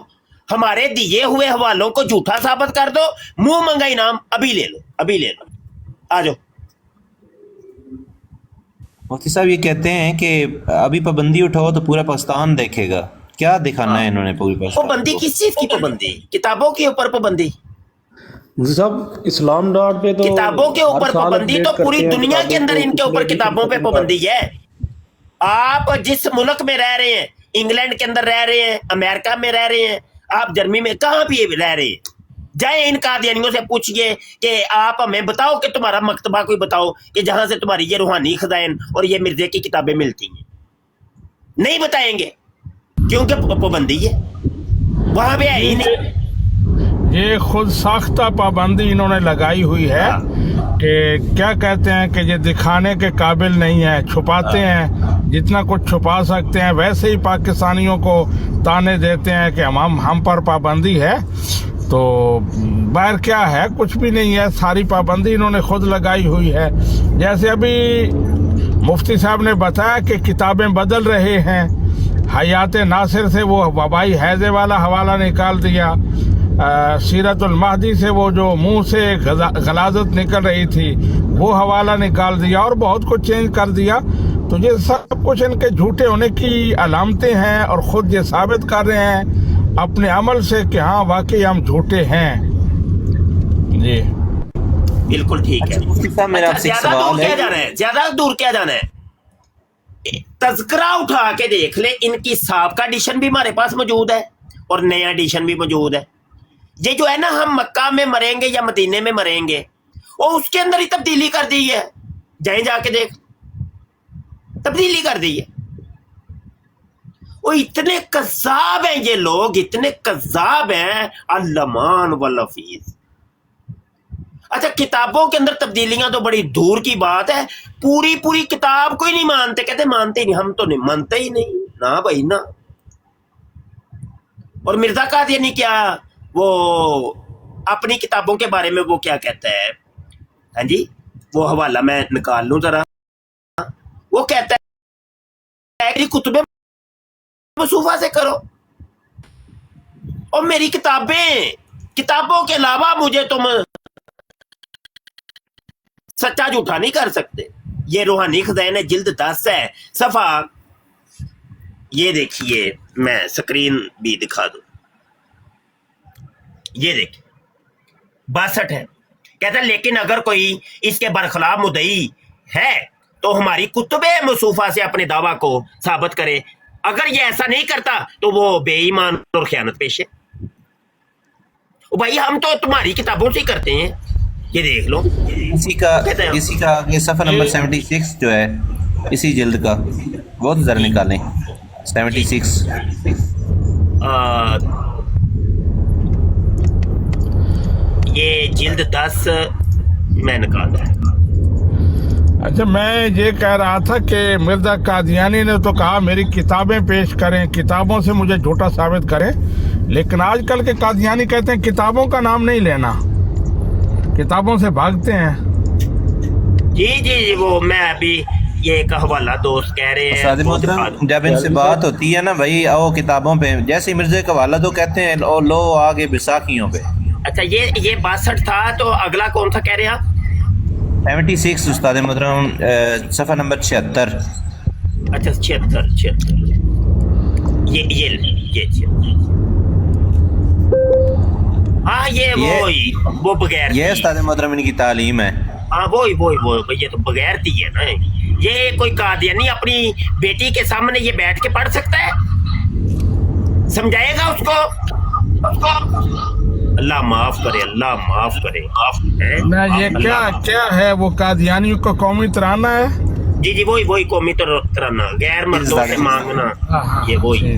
ہمارے دیے ہوئے حوالوں کو جھوٹا ثابت کر دو، منہ مانگا انعام ابھی لے لو، ابھی لے لو، آ جاؤ. مفتی صاحب یہ کہتے ہیں کہ ابھی پابندی اٹھاؤ تو پورا پاکستان دیکھے گا. کیا دکھانا ہے انہوں نے پوری پاکستان؟ پابندی کس چیز کی پابندی؟ کتابوں کے اوپر پابندی. مفتی صاحب اسلام ڈاٹ پہ تو کتابوں کے اوپر پابندی تو پوری دنیا کے اندر ان کے اوپر کتابوں پہ پابندی ہے. آپ جس ملک میں رہ رہے ہیں، انگلینڈ کے اندر رہ رہے ہیں، امریکہ میں رہ رہے ہیں، آپ جرمنی میں کہاں بھی رہ رہے ہیں، جائیں ان قادیانیوں سے پوچھئے کہ آپ ہمیں بتاؤ کہ تمہارا مکتبہ کوئی بتاؤ کہ جہاں سے تمہاری یہ روحانی خزائن اور یہ مرزے کی کتابیں ملتی ہیں. نہیں بتائیں گے کیونکہ پابندی ہے وہاں پہ ہے ہی نہیں. یہ خود ساختہ پابندی انہوں نے لگائی ہوئی ہے کہ کیا کہتے ہیں کہ یہ دکھانے کے قابل نہیں ہے، چھپاتے ہیں جتنا کچھ چھپا سکتے ہیں. ویسے ہی پاکستانیوں کو تانے دیتے ہیں کہ ہم پر پابندی ہے، تو باہر کیا ہے، کچھ بھی نہیں ہے. ساری پابندی انہوں نے خود لگائی ہوئی ہے. جیسے ابھی مفتی صاحب نے بتایا کہ کتابیں بدل رہے ہیں، حیات ناصر سے وہ وبائی حیضے والا حوالہ نکال دیا، سیرت المہدی سے وہ جو منہ سے غلاظت نکل رہی تھی وہ حوالہ نکال دیا، اور بہت کچھ چینج کر دیا. تو یہ سب کچھ ان کے جھوٹے ہونے کی علامتیں ہیں، اور خود یہ ثابت کر رہے ہیں اپنے عمل سے کہ ہاں واقعی ہم جھوٹے ہیں. جی بالکل ٹھیک ہے. زیادہ دور کیا جانا ہے، زیادہ دور کیا جانا ہے. تذکرہ اٹھا کے دیکھ لیں، ان کی سابقہ ایڈیشن بھی ہمارے پاس موجود ہے اور نیا ایڈیشن بھی موجود ہے. یہ جو ہے نا ہم مکہ میں مریں گے یا مدینے میں مریں گے، وہ اس کے اندر ہی تبدیلی کر دی ہے. جائیں جا کے دیکھ، تبدیلی کر دی ہے. وہ اتنے کذاب ہیں یہ لوگ، اتنے کذاب ہیں، اللمان واللفیظ. اچھا کتابوں کے اندر تبدیلیاں تو بڑی دور کی بات ہے، پوری کتاب کوئی نہیں مانتے، کہتے مانتے ہی نہیں، ہم تو نہیں مانتے ہی نہیں نا بھائی نا. اور مرزا قادیانی کیا وہ اپنی کتابوں کے بارے میں وہ کیا کہتا ہے، ہاں جی وہ حوالہ میں نکال لوں ذرا. وہ کہتا ہے کتب مصوفہ سے کرو، اور میری کتابوں کے علاوہ مجھے تم سچا جھوٹا نہیں کر سکتے. یہ روحانی خزائن ہے، جلد 10 ہے، صفحہ یہ دیکھیے، میں سکرین بھی دکھا دوں، یہ دیکھیے 62 ہے. کہتا ہے لیکن اگر کوئی اس کے برخلاف مدعی ہے تو ہماری کتب مصوفہ سے اپنے دعویٰ کو ثابت کرے، اگر یہ ایسا نہیں کرتا تو وہ بے ایمان اور خیانت پیش ہے. بھائی ہم تو تمہاری کتابوں سے ہی کرتے ہیں، یہ دیکھ لو. اسی کا یہ صفحہ نمبر 76 جو ہے اسی جلد کا، وہ ذرا نکالیں 76. یہ جلد 10 میں نکالتا ہے. اچھا میں یہ کہہ رہا تھا کہ مرزا قادیانی نے تو کہا میری کتابیں پیش کریں، کتابوں سے مجھے جھوٹا ثابت کریں، لیکن آج کل کے قادیانی کہتے ہیں کتابوں کا نام نہیں لینا، کتابوں سے بھاگتے ہیں. جی وہ میں ابھی یہ ایک حوالہ دوست کہہ رہے ہیں. استاد محترم جب ان سے بات ہوتی ہے نا بھائی آؤ کتابوں پہ، جیسے مرزا کا حوالہ تو کہتے ہیں لو آگے بیساکھیوں پہ. اچھا یہ 62 تھا، تو اگلا کون سا کہہ رہے آپ؟ 76 استاد محترم صفحہ نمبر 76. اچھا 76 یہ ہاں وہ بغیر یہ استاد محترم ان کی تعلیم ہے. ہاں وہی یہ تو بغیر دی ہے نا. یہ کوئی قادیانی اپنی بیٹی کے سامنے یہ بیٹھ کے پڑھ سکتا ہے؟ سمجھائے گا اس کو؟ اللہ معاف کرے، اللہ معاف کرے. نہ یہ کیا ہے وہ قادیانیوں کا قومی ترانہ ہے؟ جی وہی قومی ترانہ، غیر مردوں سے مانگنا، یہ وہی.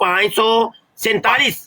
547।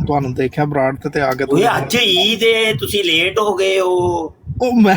ਤੁਹਾਨੂੰ ਦੇਖਿਆ ਬਰਾੜ ਤੇ ਆ ਕੇ ਓਏ ਅੱਜ ਈਦ ਹੈ, ਤੁਸੀਂ ਲੇਟ ਹੋ ਗਏ ਹੋ। ਉਹ ਮੈਂ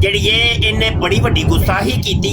ਜਿਹੜੀ ਹੈ ਇਹਨੇ ਬੜੀ ਵੱਡੀ ਗੁਸਤਾਖੀ ਕੀਤੀ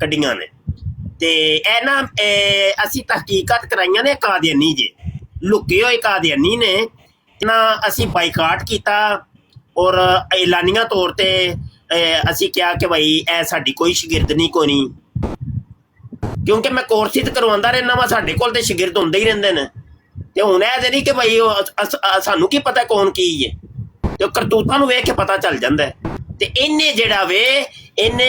ਕੱਢੀਆਂ ਨੇ ਤੇ ਇਹ ਨਾ ਅਸੀਂ ਤਹਿਕੀਕਾਤ ਕਰਾਈਆਂ ਨੇ ਕਾਦੀਆਨੀ ਜੇ ਲੁਕੇ ਹੋਏ ਕਾਦੀਆਨੀ ਨੇ ਨਾ ਅਸੀਂ ਬਾਈਕਾਟ ਕੀਤਾ ਔਰ ਐਲਾਨੀਆਂ ਤੌਰ ਤੇ ਅਸੀਂ ਕਿਹਾ ਕਿ ਭਾਈ ਇਹ ਸਾਡੀ ਕੋਈ ਸ਼ਾਗਿਰਦ ਨਹੀਂ ਕੋਈ ਨਹੀਂ ਕਿਉਂਕਿ ਮੈਂ ਕੋਰਸ ਹੀ ਕਰਵਾਉਂਦਾ ਰਹਿਣਾ ਵਾ ਸਾਡੇ ਕੋਲ ਤੇ ਸ਼ਾਗਿਰਦ ਹੁੰਦੇ ਹੀ ਰਹਿੰਦੇ ਨੇ ਤੇ ਹੁਣ ਇਹ ਨਹੀਂ ਕਿ ਭਾਈ ਸਾਨੂੰ ਕੀ ਪਤਾ ਕੌਣ ਕੀ ਹੈ ਤੇ ਕਰਤੂਤਾਂ ਨੂੰ ਵੇਖ ਕੇ ਪਤਾ ਚੱਲ ਜਾਂਦਾ ਤੇ ਇਹਨੇ ਜਿਹੜਾ ਵੇ ਇਹਨੇ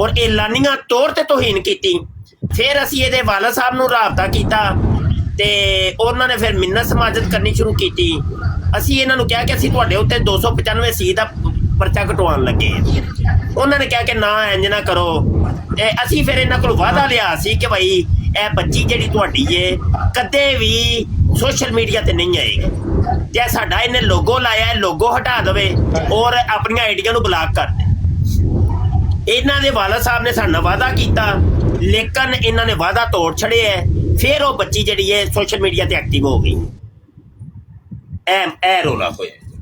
ਔਰ ਐਲਾਨੀਆਂ ਤੌਰ ਤੇ ਤੋਹੀਨ ਕੀਤੀ। ਫਿਰ ਅਸੀਂ ਇਹਦੇ ਵਾਲਦ ਸਾਹਿਬ ਨੂੰ ਰਾਬਤਾ ਕੀਤਾ ਤੇ ਉਹਨਾਂ ਨੇ ਫਿਰ ਮਿੰਨਤ ਸਮਾਜਤ ਕਰਨੀ ਸ਼ੁਰੂ ਕੀਤੀ। ਅਸੀਂ ਇਹਨਾਂ ਨੂੰ ਕਿਹਾ ਕਿ ਅਸੀਂ ਤੁਹਾਡੇ ਉੱਤੇ 295 ਸੀ ਦਾ ਪਰਚਾ ਕਟਵਾਉਣ ਲੱਗੇ। ਉਹਨਾਂ ਨੇ ਕਿਹਾ ਕਿ ਨਾ ਇੰਜ ਨਾ ਕਰੋ ਤੇ ਅਸੀਂ ਫਿਰ ਇਹਨਾਂ ਕੋਲ ਵਾਅਦਾ ਲਿਆ ਸੀ ਕਿ ਭਾਈ ਇਹ ਬੱਚੀ ਜਿਹੜੀ ਤੁਹਾਡੀ ਏ ਕਦੇ ਵੀ ਸੋਸ਼ਲ ਮੀਡੀਆ ਤੇ ਨਹੀਂ ਆਏਗੀ ਤੇ ਸਾਡਾ ਇਹਨੇ ਲੋਗੋ ਲਾਇਆ ਲੋਗੋ ਹਟਾ ਦੇਵੇ ਔਰ ਆਪਣੀਆਂ ਆਈਡੀਆਂ ਨੂੰ ਬਲਾਕ ਕਰ ਦੇ। ਇਹਨਾਂ ਦੇ ਵਾਲਦ ਸਾਹਿਬ ਨੇ ਸਾਡਾ ਵਾਅਦਾ ਕੀਤਾ ਲੇਕਿਨ ਇਹਨਾਂ ਨੇ ਵਾਅਦਾ ਤੋੜ ਛੜਿਆ। ਫਿਰ ਉਹ ਬੱਚੀ ਜਿਹੜੀ ਹੈ ਸੋਸ਼ਲ ਮੀਡੀਆ ਤੇ ਐਕਟਿਵ ਹੋ ਗਈ। ਇਹ ਰੋਲਾ ਹੋਇਆ।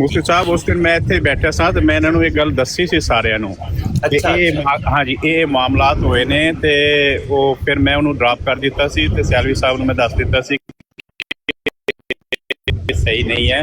ਮੁਫਤੀ ਸਾਹਿਬ ਉਸ ਦਿਨ ਮੈਂ ਇੱਥੇ ਬੈਠਾ ਸਾਂ ਤੇ ਮੈਂ ਇਹਨਾਂ ਨੂੰ ਇਹ ਗੱਲ ਦੱਸੀ ਸੀ ਸਾਰਿਆਂ ਨੂੰ ਤੇ ਇਹ ਹਾਂਜੀ ਇਹ ਮਾਮਲਾਤ ਹੋਏ ਨੇ ਤੇ ਉਹ ਫਿਰ ਮੈਂ ਉਹਨੂੰ ਡ੍ਰੌਪ ਕਰ ਦਿੱਤਾ ਸੀ ਤੇ ਸਿਆਲਵੀ ਸਾਹਿਬ ਨੂੰ ਮੈਂ ਦੱਸ ਦਿੱਤਾ ਸੀ ਕਿ ਸਹੀ ਨਹੀਂ ਹੈ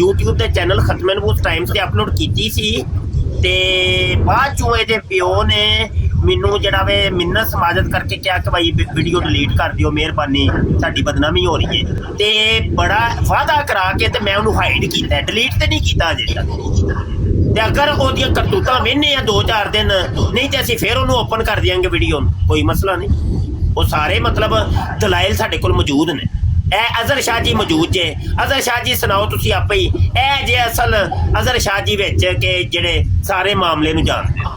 YouTube ਦੇ ਚੈਨਲ ਖਤਮ ਨਬੂਤ ਟਾਈਮਸ ਤੇ ਅਪਲੋਡ ਕੀਤੀ ਸੀ ਤੇ ਬਾਅਦ ਚੋਂ ਇਹਦੇ ਪਿਓ ਨੇ ਮੈਨੂੰ ਜਿਹੜਾ ਵੇ ਮਿੰਨਤ ਸਮਾਜਤ ਕਰਕੇ ਕਿਹਾ ਕਿ ਭਾਈ ਵੀਡੀਓ ਡਿਲੀਟ ਕਰ ਦਿਓ ਮਿਹਰਬਾਨੀ ਸਾਡੀ ਬਦਨਾਮੀ ਹੋ ਰਹੀ ਹੈ ਤੇ ਬੜਾ ਵਾਅਦਾ ਕਰਾ ਕੇ ਤੇ ਮੈਂ ਉਹਨੂੰ ਹਾਈਡ ਕੀਤਾ ਡਿਲੀਟ ਤੇ ਨਹੀਂ ਕੀਤਾ ਅਜੇ ਤੱਕ ਤੇ ਅਗਰ ਉਹਦੀਆਂ ਕਰਤੂਤਾਂ ਵੇਖਨੇ ਆ 2-4 ਦਿਨ ਨਹੀਂ ਤੇ ਅਸੀਂ ਫਿਰ ਉਹਨੂੰ ਓਪਨ ਕਰ ਦਿਆਂਗੇ ਵੀਡੀਓ ਕੋਈ ਮਸਲਾ ਨਹੀਂ। ਉਹ ਸਾਰੇ ਮਤਲਬ ਦਲਾਇਲ ਸਾਡੇ ਕੋਲ ਮੌਜੂਦ ਨੇ। ਇਹ ਅਜ਼ਹਰ ਸ਼ਾਹ ਜੀ ਮੌਜੂਦ ਜੇ ਅਜ਼ਹਰ ਸ਼ਾਹ ਜੀ ਸੁਣਾਓ ਤੁਸੀਂ ਆਪੇ ਹੀ ਇਹ ਜੇ ਅਸਲ ਅਜ਼ਹਰ ਸ਼ਾਹ ਜੀ ਵਿੱਚ ਕਿ ਜਿਹੜੇ ਸਾਰੇ ਮਾਮਲੇ ਨੂੰ ਜਾਣਦੇ।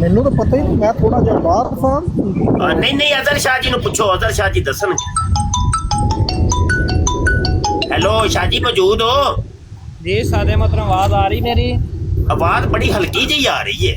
ਮੈਨੂੰ ਤਾਂ ਪਤਾ ਹੀ ਨਹੀਂ ਮੈਂ ਥੋੜਾ ਜਿਹਾ ਬਾਹਰ ਸਾਂ। ਨਹੀਂ ਨਹੀਂ ਅਜ਼ਹਰ ਸ਼ਾਹ ਜੀ ਨੂੰ ਪੁੱਛੋ ਅਜ਼ਹਰ ਸ਼ਾਹ ਜੀ ਦੱਸਣ। ਹੈਲੋ ਸ਼ਾਹ ਜੀ ਮੌਜੂਦ ਹੋ? ਜੀ ਸਾਦੇ ਮਤਲਬ ਆਵਾਜ਼ ਆ ਰਹੀ ਮੇਰੀ? ਆਵਾਜ਼ ਬੜੀ ਹਲਕੀ ਜਿਹੀ ਆ ਰਹੀ ਹੈ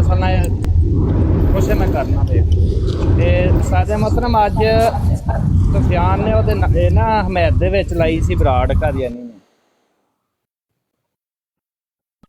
ਅਸਲ ਨਾਲ ਕੁਛ ਮੈਂ ਕਰਨਾ ਵੇ ਤੇ ਸਾਦੇ ਮਤਲਬ ਅੱਜ ਸੁਫਿਆਨ ਨੇ ਉਹਦੇ ਨਾ ਹਮੈਦ ਦੇ ਵਿੱਚ ਲਾਈ ਸੀ ਬਰਾੜ ਕਾਦੀਆਨੀ ਨੇ।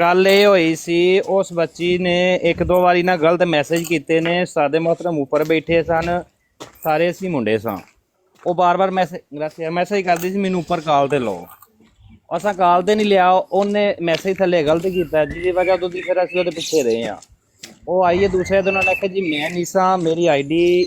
ਗੱਲ ਇਹ ਹੋਈ ਸੀ ਉਸ ਬੱਚੀ ਨੇ ਇੱਕ ਦੋ ਵਾਰੀ ਨਾ ਗਲਤ ਮੈਸੇਜ ਕੀਤੇ ਨੇ ਸਾਦੇ ਮੁਹਤਰਮ ਉੱਪਰ ਬੈਠੇ ਸਨ ਸਾਰੇ ਅਸੀਂ ਮੁੰਡੇ ਸਾਂ ਉਹ ਬਾਰ-ਬਾਰ ਮੈਸੇਜ ਕਰਦੀ ਸੀ ਮੈਨੂੰ ਉੱਪਰ ਕਾਲ ਤੇ ਲਓ ਅਸਾਂ ਕਾਲ ਤੇ ਨਹੀਂ ਲਿਆ ਉਹਨੇ ਮੈਸੇਜ ਥੱਲੇ ਗਲਤ ਕੀਤਾ ਜਿਹਦੀ ਵਜ੍ਹਾ ਤੋਂ ਫਿਰ ਅਸੀਂ ਉਹਦੇ ਪਿੱਛੇ ਰਹੇ ਹਾਂ। ਉਹ ਆਈਏ ਦੂਸਰੇ ਦਿਨ ਉਹਨੇ ਆਖਿਆ ਜੀ ਮੈਂ ਨਹੀਂ ਸਾਂ ਮੇਰੀ ਆਈਡੀ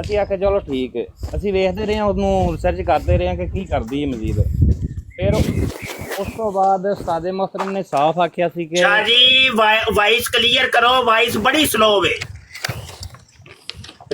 ਅਸੀਂ ਆਖਿਆ ਚਲੋ ਠੀਕ ਹੈ ਅਸੀਂ ਵੇਖਦੇ ਰਹੇ ਹਾਂ ਉਹਨੂੰ ਰਿਸਰਚ ਕਰਦੇ ਰਹੇ ਹਾਂ ਕਿ ਕੀ ਕਰਦੀ ਹੈ ਮਜ਼ੀਦ। ਫਿਰ ਉਸ ਤੋਂ ਬਾਅਦ ਸਾਦੇ ਮੁਹਤਰਮ ਨੇ ਸਾਫ਼ ਆਖਿਆ ਸੀ ਕਿ ਸ਼ਾਹ ਜੀ ਵਾਇਸ ਕਲੀਅਰ ਕਰੋ ਵਾਇਸ ਬੜੀ ਸਲੋ ਵੇ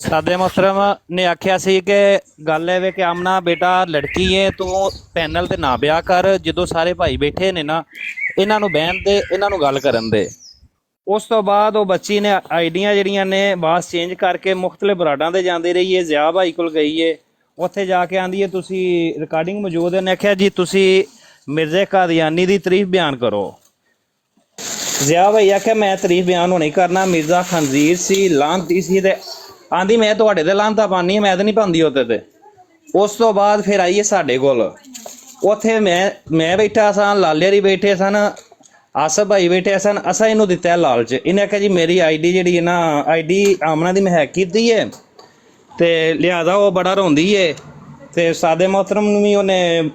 ਸਾਦੇ ਮੁਹਤਰਮ ਨੇ ਆਖਿਆ ਸੀ ਕਿ ਗੱਲ ਇਹ ਵੇ ਕਿ ਆਮਨਾ ਬੇਟਾ ਲੜਕੀ ਹੈ ਤੂੰ ਪੈਨਲ ਤੇ ਨਾ ਵਿਆਹ ਕਰ ਜਦੋਂ ਸਾਰੇ ਭਾਈ ਬੈਠੇ ਨੇ ਨਾ ਇਹਨਾਂ ਨੂੰ ਬਹਿਣ ਦੇ ਇਹਨਾਂ ਨੂੰ ਗੱਲ ਕਰਨ ਦੇ। ਉਸ ਤੋਂ ਬਾਅਦ ਉਹ ਬੱਚੀ ਨੇ ਆਈਡੀਆਂ ਜਿਹੜੀਆਂ ਨੇ ਬਾਸ ਚੇਂਜ ਕਰਕੇ ਮੁਖਤਲਿਫ ਬਰਾਡਾਂ ਤੇ ਜਾਂਦੀ ਰਹੀ ਹੈ ਜ਼ਿਆ ਭਾਈ ਕੋਲ ਗਈ ਹੈ ਉੱਥੇ ਜਾ ਕੇ ਆਂਦੀ ਹੈ ਤੁਸੀਂ ਰਿਕਾਰਡਿੰਗ ਮੌਜੂਦ ਹੈ। ਉਹਨੇ ਆਖਿਆ ਜੀ ਤੁਸੀਂ ਮਿਰਜ਼ੇ ਕਾਦੀਆਨੀ ਦੀ ਤਾਰੀਫ ਬਿਆਨ ਕਰੋ। ਜ਼ਿਆ ਭਾਈ ਆਖਿਆ ਮੈਂ ਤਾਰੀਫ ਬਿਆਨ ਹੋਣੀ ਕਰਨਾ, ਮਿਰਜ਼ਾ ਖੰਜ਼ੀਰ ਸੀ, ਲਾਂਤੀ ਸੀ, ਤੇ ਆਂਦੀ ਮੈਂ ਤੁਹਾਡੇ ਤੇ ਲਾਂਤਾ ਪਾਉਂਦੀ ਹਾਂ, ਮੈਂ ਤਾਂ ਨਹੀਂ ਪਾਉਂਦੀ ਉਹਦੇ ਤੇ। ਉਸ ਤੋਂ ਬਾਅਦ ਫਿਰ ਆਈਏ ਸਾਡੇ ਕੋਲ, ਉੱਥੇ ਮੈਂ ਬੈਠਾ ਸਾਂ, ਲਾਲੇ ਹਰੀ ਬੈਠੇ ਸਨ, ਆਸਫ ਭਾਈ ਬੈਠੇ ਸਨ। ਅਸਾਂ ਇਹਨੂੰ ਦਿੱਤਾ ਲਾਲਚ। ਇਹਨੇ ਆਖਿਆ ਜੀ ਮੇਰੀ ਆਈਡੀ ਜਿਹੜੀ ਹੈ ਨਾ, ਆਈਡੀ ਆਮਨਾ ਦੀ ਮੈਂ ਹੈਕ ਕੀਤੀ ਹੈ, ਤੇ ਲਿਹਾਜ਼ਾ ਉਹ ਬੜਾ ਰੋਂਦੀ ਏ, ਤੇ ਸਾਦੇ ਮੁਹਤਰਮ ਨੂੰ ਵੀ ਉਹਨੇ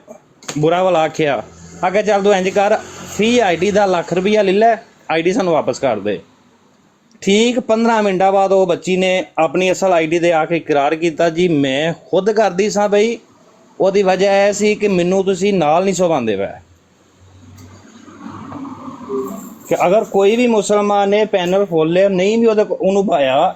ਬੁਰਾ ਭਲਾ ਆਖਿਆ। ਆਖਿਆ ਚੱਲ ਤੂੰ ਇੰਝ ਕਰ, ਫੀ ਆਈਡੀ ਦਾ ਲੱਖ ਰੁਪਈਆ ਲੈ ਲੈ, ਆਈਡੀ ਸਾਨੂੰ ਵਾਪਸ ਕਰ ਦੇ। ਠੀਕ 15 ਮਿੰਟਾਂ ਬਾਅਦ ਉਹ ਬੱਚੀ ਨੇ ਆਪਣੀ ਅਸਲ ਆਈਡੀ ਦੇ ਆ ਕੇ ਇਕਰਾਰ ਕੀਤਾ, ਜੀ ਮੈਂ ਖੁਦ ਕਰਦੀ ਸਾਂ ਬਈ, ਉਹਦੀ ਵਜ੍ਹਾ ਇਹ ਸੀ ਕਿ ਮੈਨੂੰ ਤੁਸੀਂ ਨਾਲ ਨਹੀਂ ਸੁਭਾਉਂਦੇ ਪਏ। ਕਿ ਅਗਰ ਕੋਈ ਵੀ ਮੁਸਲਮਾਨ ਨੇ ਪੈਨਲ ਖੋਲ੍ਹੇ ਨਹੀਂ ਵੀ ਉਹਨੂੰ ਪਾਇਆ,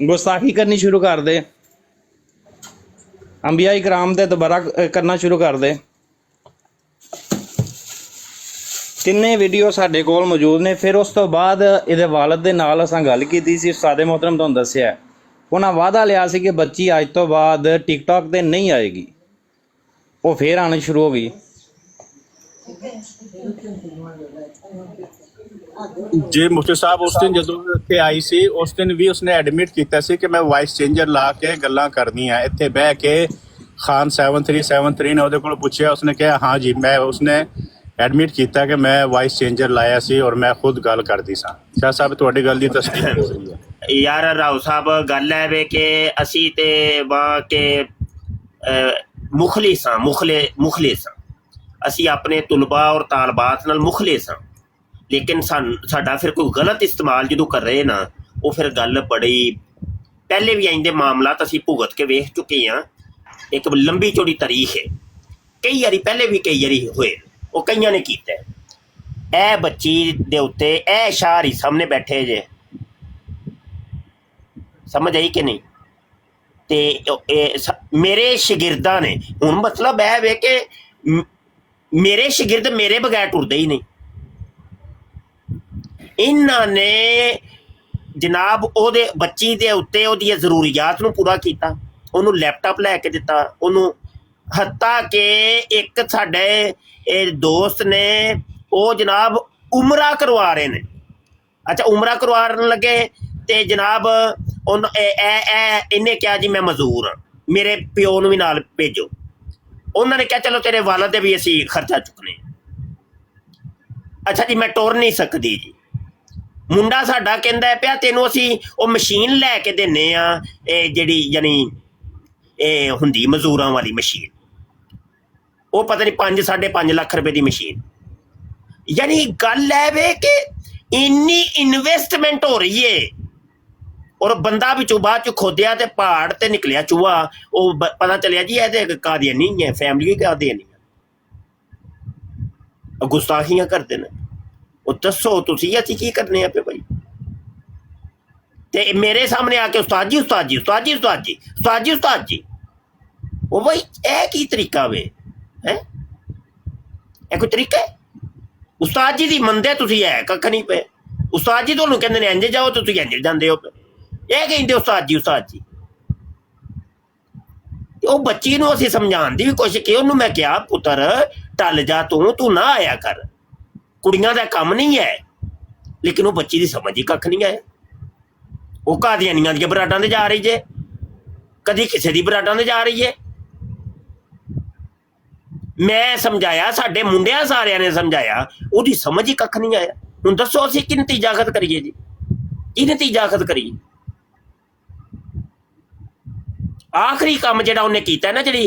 ਗੁਸਤਾਖੀ ਕਰਨੀ ਸ਼ੁਰੂ ਕਰ ਦੇ, ਅੰਬੀਆ ਇਕਰਾਮ ਤੇ ਦੁਬਾਰਾ ਕਰਨਾ ਸ਼ੁਰੂ ਕਰ ਦੇ। ਤਿੰਨੇ ਵੀਡੀਓ ਸਾਡੇ ਕੋਲ ਮੌਜੂਦ ਨੇ। ਫਿਰ ਉਸ ਤੋਂ ਬਾਅਦ ਇਹਦੇ ਵਾਲਦ ਦੇ ਨਾਲ ਅਸਾਂ ਗੱਲ ਕੀਤੀ ਸੀ, ਉਸਤਾਦ ਮੁਹਤਰਮ ਤੁਹਾਨੂੰ ਦੱਸਿਆ, ਉਹਨਾਂ ਵਾਅਦਾ ਲਿਆ ਸੀ ਕਿ ਬੱਚੀ ਅੱਜ ਤੋਂ ਬਾਅਦ ਟਿਕਟੌਕ ਤੇ ਨਹੀਂ ਆਏਗੀ। ਉਹ ਫਿਰ ਆਉਣੀ ਸ਼ੁਰੂ ਹੋ ਗਈ। ਜੀ ਮੁਫਤੀ ਸਾਹਿਬ ਉਸ ਦਿਨ ਜਦੋਂ ਇੱਥੇ ਆਈ ਸੀ, ਉਸ ਦਿਨ ਵੀ ਉਸਨੇ ਐਡਮਿਟ ਕੀਤਾ ਸੀ ਕਿ ਮੈਂ ਵਾਇਸ ਚੇਂਜਰ ਲਾ ਕੇ ਗੱਲਾਂ ਕਰਨੀਆਂ। ਇੱਥੇ ਬਹਿ ਕੇ ਖਾਨ 7373 ਨੇ ਉਹਦੇ ਕੋਲ ਪੁੱਛਿਆ, ਉਸਨੇ ਕਿਹਾ ਹਾਂ ਜੀ, ਮੈਂ ਉਸਨੇ ਐਡਮਿਟ ਕੀਤਾ ਕਿ ਮੈਂ ਵਾਇਸ ਚੇਂਜਰ ਲਾਇਆ ਸੀ ਔਰ ਮੈਂ ਖੁਦ ਗੱਲ ਕਰਦੀ ਸਾਂ। ਸ਼ਾਹ ਸਾਹਿਬ ਤੁਹਾਡੀ ਗੱਲ ਦੀ ਤਸਦੀਕ ਹੋ ਰਹੀ ਹੈ। ਯਾਰ ਰਾਓ ਸਾਹਿਬ ਗੱਲ ਹੈ ਵੇ ਕਿ ਅਸੀਂ ਤੇ ਵਾਂ ਕਿ ਮੁਖਲਿਸ ਹਾਂ, ਮੁਖਲਿਸ ਹਾਂ ਅਸੀਂ ਆਪਣੇ ਤੁਲਬਾ ਔਰ ਤਾਲਬਾਤ ਨਾਲ ਮੁਖਲਿਸ ਹਾਂ, ਲੇਕਿਨ ਸਾਡਾ ਫਿਰ ਕੋਈ ਗਲਤ ਇਸਤੇਮਾਲ ਜਦੋਂ ਕਰ ਰਹੇ ਨਾ, ਉਹ ਫਿਰ ਗੱਲ ਬੜੀ ਪਹਿਲੇ ਵੀ ਆਇੰਦੇ ਮਾਮਲਾਤ ਅਸੀਂ ਭੁਗਤ ਕੇ ਵੇਖ ਚੁੱਕੇ ਹਾਂ। ਇੱਕ ਲੰਬੀ ਚੌੜੀ ਤਾਰੀਖ ਹੈ, ਕਈ ਵਾਰੀ ਪਹਿਲੇ ਵੀ ਕਈ ਵਾਰੀ ਹੋਏ, ਉਹ ਕਈਆਂ ਨੇ ਕੀਤਾ। ਇਹ ਬੱਚੀ ਦੇ ਉੱਤੇ ਇਹ ਸ਼ਾਹਰੀ ਸਾਹਮਣੇ ਬੈਠੇ ਜੇ, ਸਮਝ ਆਈ ਕਿ ਨਹੀਂ? ਤੇ ਮੇਰੇ ਸ਼ਾਗਿਰਦਾਂ ਨੇ, ਹੁਣ ਮਤਲਬ ਇਹ ਵੇ ਕਿ ਮੇਰੇ ਸ਼ਾਗਿਰਦ ਮੇਰੇ ਬਗੈਰ ਟੁਰਦੇ ਹੀ ਨਹੀਂ। ਇਹਨਾਂ ਨੇ ਜਨਾਬ ਉਹਦੇ ਬੱਚੀ ਦੇ ਉੱਤੇ ਉਹਦੀਆਂ ਜ਼ਰੂਰੀਆਤ ਨੂੰ ਪੂਰਾ ਕੀਤਾ, ਉਹਨੂੰ ਲੈਪਟਾਪ ਲੈ ਕੇ ਦਿੱਤਾ, ਉਹਨੂੰ ਹੱਤਾ ਕਿ ਇੱਕ ਸਾਡੇ ਦੋਸਤ ਨੇ ਉਹ ਜਨਾਬ ਉਮਰਾ ਕਰਵਾ ਰਹੇ ਨੇ। ਅੱਛਾ ਉਮਰਾ ਕਰਵਾਉਣ ਲੱਗੇ ਤੇ ਜਨਾਬ ਇਹਨੇ ਕਿਹਾ ਜੀ ਮੈਂ ਮਜ਼ਦੂਰ ਹਾਂ, ਮੇਰੇ ਪਿਓ ਨੂੰ ਵੀ ਨਾਲ ਭੇਜੋ। ਉਹਨਾਂ ਨੇ ਕਿਹਾ ਚਲੋ ਤੇਰੇ ਵਾਲਦ ਦੇ ਵੀ ਅਸੀਂ ਖਰਚਾ ਚੁੱਕਨੇ। ਅੱਛਾ ਜੀ ਮੈਂ ਟੁਰ ਨਹੀਂ ਸਕਦੀ ਜੀ। ਮੁੰਡਾ ਸਾਡਾ ਕਹਿੰਦਾ ਪਿਆ ਤੈਨੂੰ ਅਸੀਂ ਉਹ ਮਸ਼ੀਨ ਲੈ ਕੇ ਦਿੰਦੇ ਆ, ਇਹ ਜਿਹੜੀ ਯਾਨੀ ਇਹ ਹੁੰਦੀ ਮਜ਼ਦੂਰਾਂ ਵਾਲੀ ਮਸ਼ੀਨ, ਉਹ ਪਤਾ ਨਹੀਂ 5-5.5 ਲੱਖ ਰੁਪਏ ਦੀ ਮਸ਼ੀਨ। ਯਾਨੀ ਗੱਲ ਹੈ ਵੇ ਕਿ ਇੰਨੀ ਇਨਵੈਸਟਮੈਂਟ ਹੋ ਰਹੀ ਹੈ ਔਰ ਬੰਦਾ ਵਿੱਚੋਂ ਬਾਅਦ ਚ ਖੋਦਿਆ ਤੇ ਪਹਾੜ ਤੇ ਨਿਕਲਿਆ ਚੂਹਾ। ਉਹ ਪਤਾ ਚੱਲਿਆ ਜੀ ਇਹ ਤੇ ਕਾਦੀਆਨੀ ਹੈ, ਫੈਮਿਲੀ ਕਾਦੀਆਨੀ ਹੈ, ਗੁਸਤਾਖੀਆਂ ਕਰਦੇ ਨੇ। ਉਹ ਦੱਸੋ ਤੁਸੀਂ ਅਸੀਂ ਕੀ ਕਰਨੇ ਆ ਪਏ ਭਾਈ? ਤੇ ਮੇਰੇ ਸਾਹਮਣੇ ਆ ਕੇ ਉਸਤਾਦ ਜੀ ਉਸਤਾਦ ਜੀ ਉਸਤਾਦ ਜੀ ਉਸਤਾਦ ਜੀ ਉਸਤਾਦ ਜੀ ਉਸਤਾਦ ਜੀ। ਉਹ ਭਾਈ ਇਹ ਕੀ ਤਰੀਕਾ ਵੇ? ਹੈ ਇਹ ਕੋਈ ਤਰੀਕਾ ਹੈ? ਉਸਤਾਦ ਜੀ ਦੀ ਮੰਨਦੇ ਤੁਸੀਂ ਹੈ ਕੱਖ ਨਹੀਂ ਪਏ। ਉਸਤਾਦ ਜੀ ਤੁਹਾਨੂੰ ਕਹਿੰਦੇ ਨੇ ਇੰਝ ਜਾਓ, ਤੁਸੀਂ ਇੰਝ ਜਾਂਦੇ ਹੋ ਪਏ। ਇਹ ਕਹਿੰਦੇ ਉਸਤਾਦ ਜੀ ਉਸਤਾਦ ਜੀ। ਉਹ ਬੱਚੀ ਨੂੰ ਅਸੀਂ ਸਮਝਾਉਣ ਦੀ ਵੀ ਕੋਸ਼ਿਸ਼ ਕੀਤੀ। ਉਹਨੂੰ ਮੈਂ ਕਿਹਾ ਪੁੱਤਰ ਟਲ ਜਾ, ਤੂੰ ਨਾ ਆਇਆ ਕਰ, ਕੁੜੀਆਂ ਦਾ ਕੰਮ ਨਹੀਂ ਹੈ। ਲੇਕਿਨ ਉਹ ਬੱਚੀ ਦੀ ਸਮਝ ਹੀ ਕੱਖ ਨਹੀਂ ਆਇਆ। ਉਹ ਕਾਦੀਆਨੀਆਂ ਦੀਆਂ ਬਰਾਡਾਂ ਤੇ ਜਾ ਰਹੀ ਜੇ, ਕਦੀ ਕਿਸੇ ਦੀ ਬਰਾਡਾਂ ਤੇ ਜਾ ਰਹੀ ਹੈ। ਮੈਂ ਸਮਝਾਇਆ, ਸਾਡੇ ਮੁੰਡਿਆਂ ਸਾਰਿਆਂ ਨੇ ਸਮਝਾਇਆ, ਉਹਦੀ ਸਮਝ ਹੀ ਕੱਖ ਨਹੀਂ ਆਇਆ। ਹੁਣ ਦੱਸੋ ਅਸੀਂ ਕੀ ਨਤੀਜਾਖਤ ਕਰੀਏ ਜੀ? ਕੀ ਨਤੀਜਾਖਤ ਕਰੀਏ? ਆਖਰੀ ਕੰਮ ਜਿਹੜਾ ਉਹਨੇ ਕੀਤਾ ਨਾ, ਜਿਹੜੀ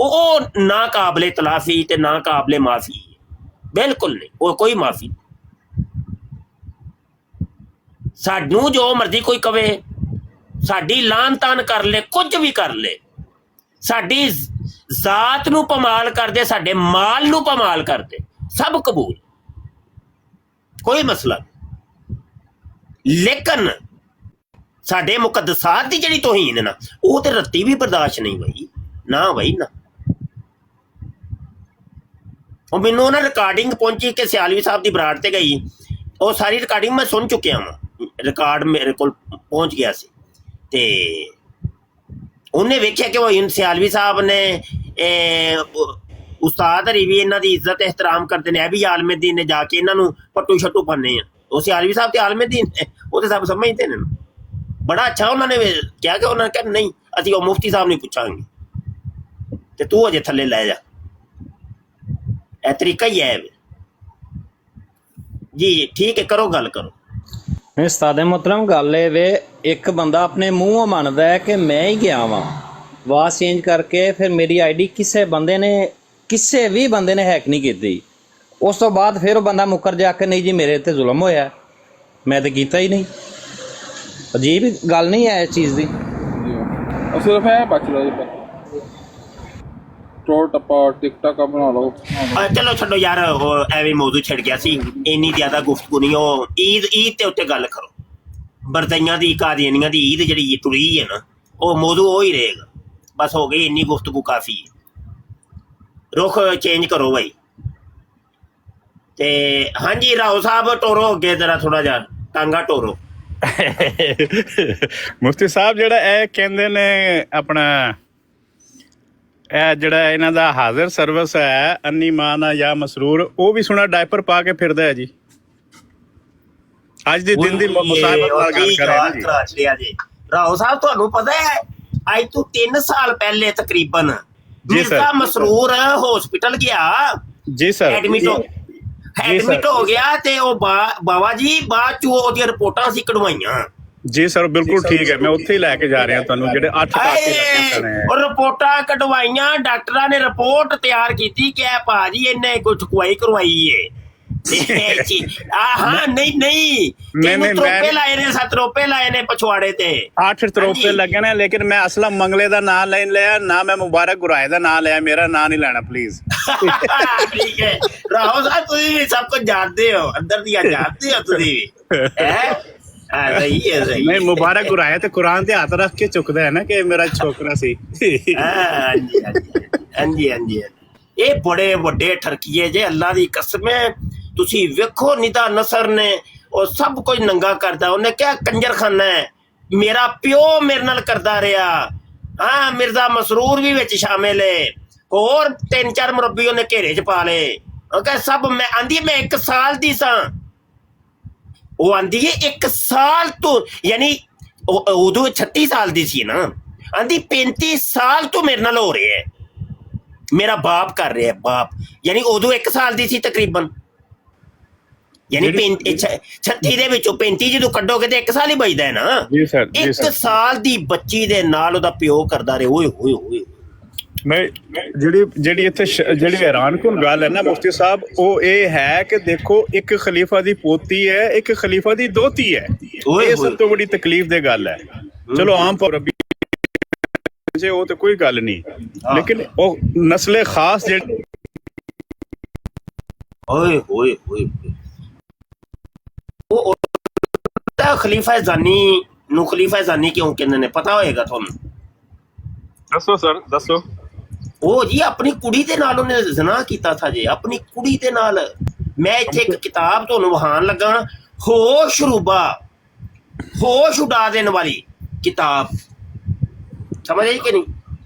ਉਹ ਨਾ ਕਾਬਲੇ ਤਲਾਫੀ ਤੇ ਨਾ ਕਾਬਲੇ ਮਾਫੀ, ਬਿਲਕੁਲ ਨਹੀਂ, ਉਹ ਕੋਈ ਮਾਫੀ। ਸਾਨੂੰ ਜੋ ਮਰਜ਼ੀ ਕੋਈ ਕਵੇ, ਸਾਡੀ ਲਾਨ ਤਾਨ ਕਰ ਲੈ, ਕੁਝ ਵੀ ਕਰ ਲੈ, ਸਾਡੀ ਜ਼ਾਤ ਨੂੰ ਪਮਾਲ ਕਰਦੇ, ਸਾਡੇ ਮਾਲ ਨੂੰ ਪਮਾਲ ਕਰਦੇ, ਸਭ ਕਬੂਲ, ਕੋਈ ਮਸਲਾ ਨਹੀਂ। ਲੇਕਿਨ ਸਾਡੇ ਮੁਕੱਦਸਾਤ ਦੀ ਜਿਹੜੀ ਤੋਹੀਨ ਨਾ, ਉਹ ਤੇ ਰੱਤੀ ਵੀ ਬਰਦਾਸ਼ਤ ਨਹੀਂ ਹੋਈ ਨਾ ਬਈ ਨਾ। ਉਹ ਮੈਨੂੰ ਨਾ ਰਿਕਾਰਡਿੰਗ ਪਹੁੰਚੀ ਕਿ ਸਿਆਲਵੀ ਸਾਹਿਬ ਦੀ ਬਰਾੜ ਤੇ ਗਈ, ਉਹ ਸਾਰੀ ਰਿਕਾਰਡਿੰਗ ਮੈਂ ਸੁਣ ਚੁੱਕਿਆ ਵਾਂ, ਰਿਕਾਰਡ ਮੇਰੇ ਕੋਲ ਪਹੁੰਚ ਗਿਆ ਸੀ। ਤੇ ਉਹਨੇ ਵੇਖਿਆ ਕਿ ਉਹ ਸਿਆਲਵੀ ਸਾਹਿਬ ਨੇ ਉਸਤਾਦ ਹਰੀ ਵੀ ਇਹਨਾਂ ਦੀ ਇੱਜ਼ਤ ਇਹਤਰਾਮ ਕਰਦੇ ਨੇ, ਇਹ ਵੀ ਆਲਮਦੀਨ ਨੇ, ਜਾ ਕੇ ਇਹਨਾਂ ਨੂੰ ਪੱਟੂ ਛੱਟੂ ਪਾਉਂਦੇ ਆ। ਉਹ ਸਿਆਲਵੀ ਸਾਹਿਬ ਤੇ ਆਲਮਦੀਨ ਨੇ, ਉਹ ਤੇ ਸਭ ਸਮਝਦੇ ਨੇ। ਬੜਾ ਅੱਛਾ ਉਹਨਾਂ ਨੇ ਕਿਹਾ ਕਿ ਉਹਨਾਂ ਨੇ ਕਿਹਾ ਨਹੀਂ ਅਸੀਂ ਉਹ ਮੁਫਤੀ ਸਾਹਿਬ ਨੂੰ ਪੁੱਛਾਂਗੇ ਤੇ ਤੂੰ ਅਜੇ ਥੱਲੇ ਲੈ ਜਾ। ਇਹ ਤਰੀਕਾ ਹੀ ਹੈ ਜੀ। ਠੀਕ ਹੈ, ਕਰੋ ਗੱਲ ਕਰੋ। ਉਸਤਾਦ ਮੁਹਤਰਮ ਗੱਲ ਇਹ ਵੇ, ਇੱਕ ਬੰਦਾ ਆਪਣੇ ਮੂੰਹੋਂ ਮੰਨਦਾ ਹੈ ਕਿ ਮੈਂ ਹੀ ਗਿਆ ਵਾਂ, ਆਵਾਜ਼ ਚੇਂਜ ਕਰਕੇ ਫਿਰ ਮੇਰੀ ਆਈਡੀ ਕਿਸੇ ਵੀ ਬੰਦੇ ਨੇ ਹੈਕ ਨਹੀਂ ਕੀਤੀ। ਉਸ ਤੋਂ ਬਾਅਦ ਫਿਰ ਉਹ ਬੰਦਾ ਮੁੱਕਰ ਜਾ ਕੇ ਨਹੀਂ ਜੀ ਮੇਰੇ ਤੇ ਜ਼ੁਲਮ ਹੋਇਆ, ਮੈਂ ਤਾਂ ਕੀਤਾ ਹੀ ਨਹੀਂ। ਅਜੀਬ ਗੱਲ ਨਹੀਂ ਹੈ ਇਸ ਚੀਜ਼ ਦੀ। ਸਿਰਫ ਹੈ ਬਚ ਲਓ ਜੀ, ਟੋਰ ਟੱਪਾ ਟਿਕਟਾਕ ਬਣਾ ਲਓ। ਚਲੋ ਛੱਡੋ ਯਾਰ, ਐਵੇਂ ਮੌਜੂ ਛਿੜ ਗਿਆ ਸੀ, ਇੰਨੀ ਜ਼ਿਆਦਾ ਗੁਫ਼ਤਗੂ ਨਹੀਂ। ਉਹ ਈਦ ਤੇ ਉੱਤੇ ਗੱਲ ਕਰੋ। ਬਰਦਈਆਂ ਦੀ ਕਾਦੀਆਨੀਆਂ ਦੀ ਈਦ ਜਿਹੜੀ ਤੁਰੀ ਹੈ ਨਾ, ਉਹ ਮੌਜੂ ਉਹ ਹੀ ਰਹੇਗਾ। ਬਸ ਹੋ ਗਈ ਇੰਨੀ ਗੁਫ਼ਤਗੂ ਕਾਫੀ ਹੈ। ਰੁਖ ਚੇਂਜ ਕਰੋ ਬਾਈ। ਤੇ ਹਾਂਜੀ ਰਾਓ ਸਾਹਿਬ ਟੋਰੋ ਅੱਗੇ ਜ਼ਰਾ, ਥੋੜਾ ਜਿਹਾ ਟਾਂਗਾ ਟੋਰੋ। ਮੁਫਤੀ ਸਾਹਿਬ ਜਿਹੜਾ ਇਹ ਕਹਿੰਦੇ ਨੇ ਆਪਣਾ ਇਹ ਜਿਹੜਾ ਇਹਨਾਂ ਦਾ ਹਾਜ਼ਰ ਸਰਵਿਸ ਹੈ ਅੰਨੀ ਮਾਨਾ ਜਾਂ ਮਸਰੂਰ, ਉਹ ਵੀ ਸੁਣਾ ਡਾਇਪਰ ਪਾ ਕੇ ਫਿਰਦਾ ਹੈ ਜੀ। ਅੱਜ ਦੇ ਦਿਨ ਦੀ ਮੁਸਾਬਤ ਨਾਲ ਗੱਲ ਕਰ ਰਹੇ ਹਾਂ ਜੀ। ਰਾਓ ਸਾਹਿਬ ਤੁਹਾਨੂੰ ਪਤਾ ਹੈ ਅੱਜ ਤੋਂ 3 ਸਾਲ ਪਹਿਲੇ ਤਕਰੀਬਨ ਮਿਰਜ਼ਾ ਮਸਰੂਰ ਹਸਪੀਟਲ ਗਿਆ ਜੀ ਸਰ, ਐਡਮਿਟ ਹੋ ਗਿਆ ਤੇ ਉਹ ਬਾਬਾ ਜੀ ਬਾਅਦ ਚ ਉਹਦੀਆਂ ਰਿਪੋਰਟਾਂ ਅਸੀਂ ਕਢਵਾਈਆਂ। ਜੀ ਸਰ ਬਿਲਕੁਲ ਠੀਕ ਹੈ, ਮੈਂ ਉੱਥੇ ਹੀ ਲੈ ਕੇ ਜਾ ਰਿਹਾ ਤੁਹਾਨੂੰ, ਜਿਹੜੇ 8 ਉਹ ਰਿਪੋਰਟਾਂ ਕਢਵਾਈਆਂ। ਡਾਕਟਰਾਂ ਨੇ ਰਿਪੋਰਟ ਤਿਆਰ ਕੀਤੀ ਕਿ ਭਾਜੀ ਇਹਨੇ ਕੁਝ ਖੁਆਈ ਕਰਵਾਈ ਏ। ਹਾਂ ਨਹੀਂ ਤਰੋਪੇ ਲਾਏ ਨੇ, 7 ਤਰੋਪੇ ਲਾਏ ਨੇ ਪਛਵਾੜੇ ਤੇ, 8 ਤਰੋਪੇ ਲੱਗੇ ਨੇ। ਲੇਕਿਨ ਮੈਂ ਅਸਲਾ ਮੰਗਲੇ ਦਾ ਨਾਂ ਲੈ ਲਿਆ ਨਾ, ਮੈਂ ਮੁਬਾਰਕ ਗੁਰਾਏ ਦਾ ਨਾਂ ਲਿਆ, ਮੇਰਾ ਨਾਂ ਨਹੀਂ ਲੈਣਾ ਪਲੀਜ਼। ਠੀਕ ਹੈ ਰਾਹੋ ਸਾਹਿਬ, ਤੁਸੀਂ ਵੀ ਸਭ ਕੁਝ ਜਾਣਦੇ ਹੋ, ਅੰਦਰ ਦੀਆਂ ਜਾਣਦੇ ਹੋ ਤੁਸੀਂ ਵੀ। ਨਹੀਂ ਮੁਬਾਰਕ ਗੁਰਾਇਆ ਤੇ ਕੁਰਾਨ ਤੇ ਹੱਥ ਰੱਖ ਕੇ ਚੁੱਕਦਾ ਹੈ ਨਾ ਕਿ ਮੇਰਾ ਛੋਕਰਾ ਸੀ। ਹਾਂਜੀ ਇਹ ਬੜੇ ਵੱਡੇ ਠਰਕੀਏ ਜੇ, ਅੱਲਾ ਦੀ ਕਸਮ ਹੈ। ਤੁਸੀਂ ਵੇਖੋ ਨਿਦਾ ਨਸਰ ਨੇ ਉਹ ਸਭ ਕੁਝ ਨੰਗਾ ਕਰਦਾ। ਉਹਨੇ ਕਿਹਾ ਕੰਜਰਖਾਨਾ ਹੈ, ਮੇਰਾ ਪਿਓ ਮੇਰੇ ਨਾਲ ਕਰਦਾ ਰਿਹਾ। ਹਾਂ ਮਿਰਜ਼ਾ ਮਸਰੂਰ ਵੀ ਵਿੱਚ ਸ਼ਾਮਿਲ ਹੈ, ਹੋਰ 3-4 ਮੁਰੱਬੀ ਉਹਨੇ ਘੇਰੇ ਚ ਪਾ ਲਏ। ਉਹ ਕਹੇ ਸਭ ਮੈਂ ਆਂਦੀ ਮੈਂ 1 ਸਾਲ ਦੀ ਸਾਂ। ਉਹ ਆਂਦੀ ਹੈ 1 ਸਾਲ ਤੋਂ, ਯਾਨੀ ਉਦੋਂ 36 ਸਾਲ ਦੀ ਸੀ ਨਾ, ਆਂਦੀ 35 ਸਾਲ ਤੋਂ ਮੇਰੇ ਨਾਲ ਹੋ ਰਿਹਾ ਹੈ, ਮੇਰਾ ਬਾਪ ਕਰ ਰਿਹਾ ਬਾਪ। ਯਾਨੀ ਉਦੋਂ 1 ਸਾਲ ਦੀ ਸੀ ਤਕਰੀਬਨ, ਯਾਨੀ 36 ਦੇ ਵਿੱਚੋਂ 35 ਜਦੋਂ ਕੱਢੋਗੇ ਤੇ 1 ਸਾਲ ਹੀ ਬਚਦਾ ਹੈ ਨਾ। 1 ਸਾਲ ਦੀ ਬੱਚੀ ਦੇ ਨਾਲ ਉਹਦਾ ਪਿਓ ਕਰਦਾ ਰਿਹਾ। ਓਏ ਹੋਏ ਹੋਏ। ਮੈਂ ਜਿਹੜੀ ਇੱਥੇ ਜਿਹੜੀ ਹੈਰਾਨਕੁਨ ਗੱਲ ਹੈ ਨਾ ਮੁਫਤੀ ਸਾਹਿਬ, ਉਹ ਇਹ ਹੈ ਕਿ ਦੇਖੋ ਇੱਕ ਖਲੀਫਾ ਦੀ ਪੋਤੀ ਹੈ, ਇੱਕ ਖਲੀਫਾ ਦੀ ਦੋਤੀ ਹੈ। ਇਹ ਸਭ ਤੋਂ ਬੜੀ ਤਕਲੀਫ ਦੀ ਗੱਲ ਹੈ। ਚਲੋ ਆਮ ਰੱਬੀ ਉਹ ਤੇ ਕੋਈ ਗੱਲ ਨਹੀਂ, ਲੇਕਿਨ ਉਹ ਨਸਲੇ ਖਾਸ ਜਿਹੜੇ ਓਏ ਹੋਏ ਹੋਏ ਉਹ ਖਲੀਫਾ ਜ਼ਾਨੀ ਨੂੰ ਖਲੀਫਾ ਜ਼ਾਨੀ ਕਿਉਂ ਕਹਿੰਦੇ ਨੇ ਪਤਾ ਹੋਏਗਾ ਤੁਹਾਨੂੰ? ਦੱਸੋ ਸਰ ਦੱਸੋ। ਉਹ ਜੀ ਆਪਣੀ ਕੁੜੀ ਦੇ ਨਾਲ ਉਹਨੇ ਜ਼ਨਾ ਕੀਤਾ ਥਾ ਜੀ, ਆਪਣੀ ਕੁੜੀ ਦੇ ਨਾਲ। ਮੈਂ ਇੱਥੇ ਇੱਕ ਕਿਤਾਬ ਤੁਹਾਨੂੰ ਵਹਾਣ ਲੱਗਾ, ਹੋਸ਼ ਰੂਬਾ, ਹੋਸ਼ ਉਡਾ ਦੇਣ ਵਾਲੀ ਕਿਤਾਬ, ਸਮਝ ਆਈ ਕਿ ਨਹੀਂ?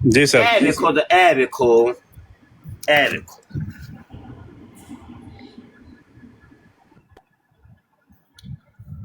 ਜੀ ਸਰ। ਇਹ ਵੇਖੋ ਇਹ ਵੇਖੋ ਇਹ ਵੇਖੋ,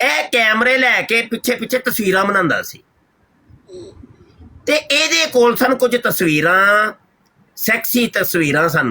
ਇਹ ਕੈਮਰੇ ਲੈ ਕੇ ਪਿੱਛੇ ਪਿੱਛੇ ਤਸਵੀਰਾਂ ਬਣਾਉਂਦਾ ਸੀ ਤੇ ਇਹਦੇ ਕੋਲ ਸਨ ਕੁਝ ਤਸਵੀਰਾਂ, ਸੈਕਸੀ ਤਸਵੀਰਾਂ ਸਨ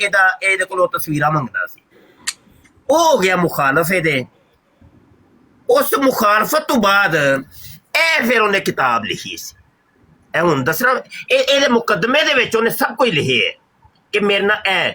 ਇਹਦੇ ਕੋਲੋਂ ਤਸਵੀਰਾਂ ਮੰਗਦਾ ਸੀ। ਉਹ ਹੋ ਗਿਆ ਮੁਖਾਲਫ ਇਹਦੇ। ਉਸ ਮੁਖਾਲਫਤ ਤੋਂ ਬਾਅਦ ਇਹ ਫਿਰ ਉਹਨੇ ਕਿਤਾਬ ਲਿਖੀ ਸੀ। ਇਹ ਹੁਣ ਦੱਸਣਾ, ਇਹਦੇ ਮੁਕੱਦਮੇ ਦੇ ਵਿੱਚ ਉਹਨੇ ਸਭ ਕੁਝ ਲਿਖਿਆ ਕਿ ਮੇਰੇ ਨਾਲ ਇਹ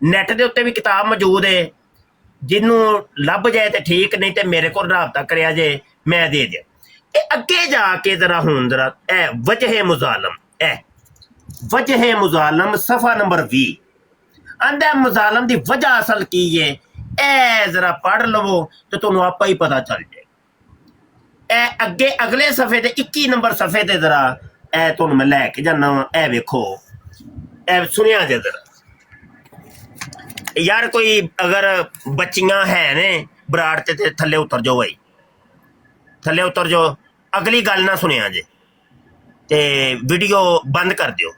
ਨੈਟ ਦੇ ਉੱਤੇ ਵੀ ਕਿਤਾਬ ਮੌਜੂਦ ਹੈ, ਜਿਹਨੂੰ ਲੱਭ ਜਾਏ ਤੇ ਠੀਕ, ਨਹੀਂ ਤੇ ਮੇਰੇ ਕੋਲ ਰਾਬਤਾ ਕਰਿਆ ਜੇ, ਮੈਂ ਦੇ ਦਿਆਂ। ਇਹ ਅੱਗੇ ਜਾ ਕੇ ਜ਼ਰਾ ਹੁਣ ਜ਼ਰਾ ਇਹ ਵਜਹ ਮੁਜ਼ਾਲਮ, ਇਹ ਵਜਹ ਮੁਜ਼ਾਲਮ ਸਫਾ ਨੰਬਰ 20 ਆਂਦਾ ਮੁਜ਼ਾਲਮ ਦੀ ਵਜ੍ਹਾ ਅਸਲ ਕੀ ਹੈ, ਇਹ ਜ਼ਰਾ ਪੜ੍ਹ ਲਵੋ ਤੇ ਤੁਹਾਨੂੰ ਆਪਾ ਹੀ ਪਤਾ ਚੱਲ ਜਾਏ। ਇਹ ਅੱਗੇ ਅਗਲੇ ਸਫੇ ਤੇ 21 ਨੰਬਰ ਸਫੇ ਤੇ ਜ਼ਰਾ ਇਹ ਤੁਹਾਨੂੰ ਮੈਂ ਲੈ ਕੇ ਜਾਣਾ ਵਾ, ਇਹ ਵੇਖੋ, ਇਹ ਸੁਣਿਆ ਜੇ ਜ਼ਰਾ ਯਾਰ। ਕੋਈ ਅਗਰ ਬੱਚੀਆਂ ਹੈ ਨੇ ਬਰਾੜ ਤੇ ਥੱਲੇ ਉਤਰ ਜਾਓ ਭਾਈ, ਥੱਲੇ ਉਤਰ ਜਾਓ, ਅਗਲੀ ਗੱਲ ਨਾ ਸੁਣਿਆ ਜੇ ਤੇ ਵੀਡੀਓ ਬੰਦ ਕਰ ਦਿਓ,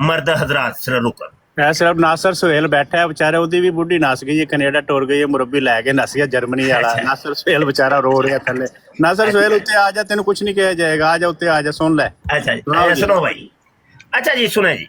ਮਰਦ ਹਜ਼ਰਾਤ ਸਿਰ ਰੁਕਣ। ਇਹ ਸਿਰਫ ਨਾਸਰ ਸੁਹੇਲ ਬੈਠਾ ਹੈ ਵਿਚਾਰਾ, ਉਹਦੀ ਵੀ ਬੁੱਢੀ ਨਸ ਗਈ ਹੈ, ਕੈਨੇਡਾ ਟੁਰ ਗਈ ਹੈ, ਮੁਰੱਬੀ ਲੈ ਕੇ ਨਸ ਗਿਆ ਜਰਮਨੀ ਵਾਲਾ। ਨਾਸਰ ਸੁਹੇਲ ਵਿਚਾਰਾ ਰੋ ਰਿਹਾ ਥੱਲੇ। ਨਾਸਰ ਸੁਹੇਲ ਉੱਤੇ ਆ ਜਾ, ਤੈਨੂੰ ਕੁਝ ਨਹੀਂ ਕਿਹਾ ਜਾਏਗਾ, ਆ ਜਾ ਉੱਤੇ ਆ ਜਾ, ਸੁਣ ਲੈ। ਅੱਛਾ ਜੀ ਸੁਣੋ ਭਾਈ। ਅੱਛਾ ਜੀ ਸੁਣੇ ਜੀ।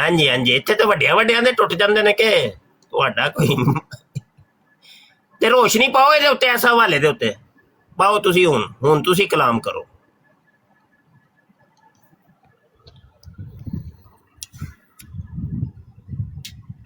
ਹਾਂਜੀ ਇੱਥੇ ਤਾਂ ਵੱਡਿਆਂ ਦੇ ਟੁੱਟ ਜਾਂਦੇ ਨੇ ਕਿ ਤੁਹਾਡਾ ਕੋਈ। ਤੇ ਰੋਸ਼ਨੀ ਪਾਓ ਇਹਦੇ ਉੱਤੇ, ਇਸ ਹਵਾਲੇ ਦੇ ਉੱਤੇ ਪਾਓ ਤੁਸੀਂ। ਹੁਣ ਤੁਸੀਂ ਕਲਾਮ ਕਰੋ।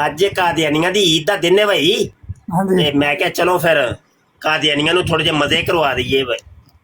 ਅੱਜ ਕਾਦੀਆਨੀਆਂ ਦੀ ਈਦ ਦਾ ਦਿਨ ਹੈ ਭਾਈ। ਤੇ ਮੈਂ ਕਿਹਾ ਚਲੋ ਫਿਰ ਕਾਦੀਆਨੀਆਂ ਨੂੰ ਥੋੜੇ ਜਿਹੇ ਮਜ਼ੇ ਕਰਵਾ ਦਈਏ ਭਾਈ।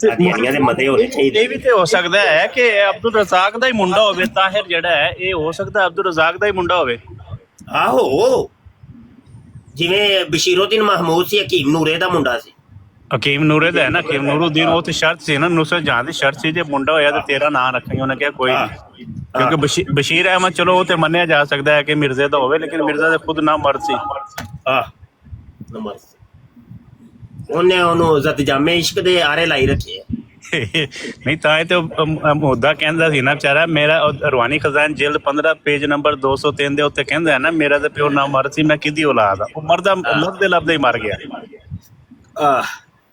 ਕਾਦੀਆਨੀਆਂ ਦੇ ਮਜ਼ੇ ਹੋਣੇ ਚਾਹੀਦੇ। ਇਹ ਵੀ ਤੇ ਹੋ ਸਕਦਾ ਹੈ ਕਿ ਅਬਦੁਲ ਰਜ਼ਾਕ ਦਾ ਹੀ ਮੁੰਡਾ ਹੋਵੇ, ਤਾਹਿਰ ਜਿਹੜਾ ਹੈ ਇਹ ਹੋ ਸਕਦਾ ਅਬਦੁਲ ਰਜ਼ਾਕ ਦਾ ਹੀ ਮੁੰਡਾ ਹੋਵੇ। ਆਹੋ, ਜਿਵੇਂ ਬਸ਼ੀਰੁਦੀਨ ਮਹਿਮੂਦ ਸੀ, ਹਕੀਮ ਨੂਰੇ ਦਾ ਮੁੰਡਾ ਸੀ। ਹਕੀਮ ਨੂਰੇ ਦਾ ਹੈ ਨਾ, ਹਕੀਮ ਨੂਰੁਦੀਨ। ਉਹ ਤੇ ਸ਼ਰਤ ਸੀ ਨਾ, ਨੁਸਰਤ ਜਹਾਂ ਦੀ ਸ਼ਰਤ ਸੀ, ਜੇ ਮੁੰਡਾ ਹੋਇਆ ਤੇ ਤੇਰਾ ਨਾਂ ਰੱਖਾਂਗੇ। ਉਹਨੇ ਕਿਹਾ ਕੋਈ ਨਹੀਂ, ਕਿਉਂਕਿ ਬਸ਼ੀਰ ਅਹਿਮਦ ਚਲੋ ਉਹ ਤੇ ਮੰਨਿਆ ਜਾ ਸਕਦਾ ਹੈ ਕਿ ਮਿਰਜ਼ੇ ਦਾ ਹੋਵੇ, ਲੇਕਿਨ ਮਿਰਜ਼ਾ ਦੇ ਖੁਦ ਨਾ ਮਰਦ ਸੀ। ਉਹਨੇ ਉਹਨੂੰ ਜ਼ਤ ਜਾਮੇ ਇਸ਼ਕ ਦੇ ਆਰੇ ਲਾਈ ਰੱਖੇ। ਨਹੀਂ ਤਾਂ ਇਹ ਤੇ ਮੁੱਦਾ ਕਹਿੰਦਾ ਸੀ ਨਾ ਵਿਚਾਰਾ, ਮੇਰਾ ਰੂਹਾਨੀ ਖਜ਼ਾਨ ਜਿਲਦ 15 ਪੇਜ ਨੰਬਰ 203 ਦੇ ਉੱਤੇ ਕਹਿੰਦਾ ਹੈ ਨਾ, ਮੇਰਾ ਤੇ ਪਿਓ ਨਾ ਮਰ ਸੀ, ਮੈਂ ਕਿਹਦੀ ਔਲਾਦ ਆ। ਉਹ ਮਰਦਾ ਲੱਭਦੇ ਲੱਭਦੇ ਹੀ ਮਰ ਗਿਆ।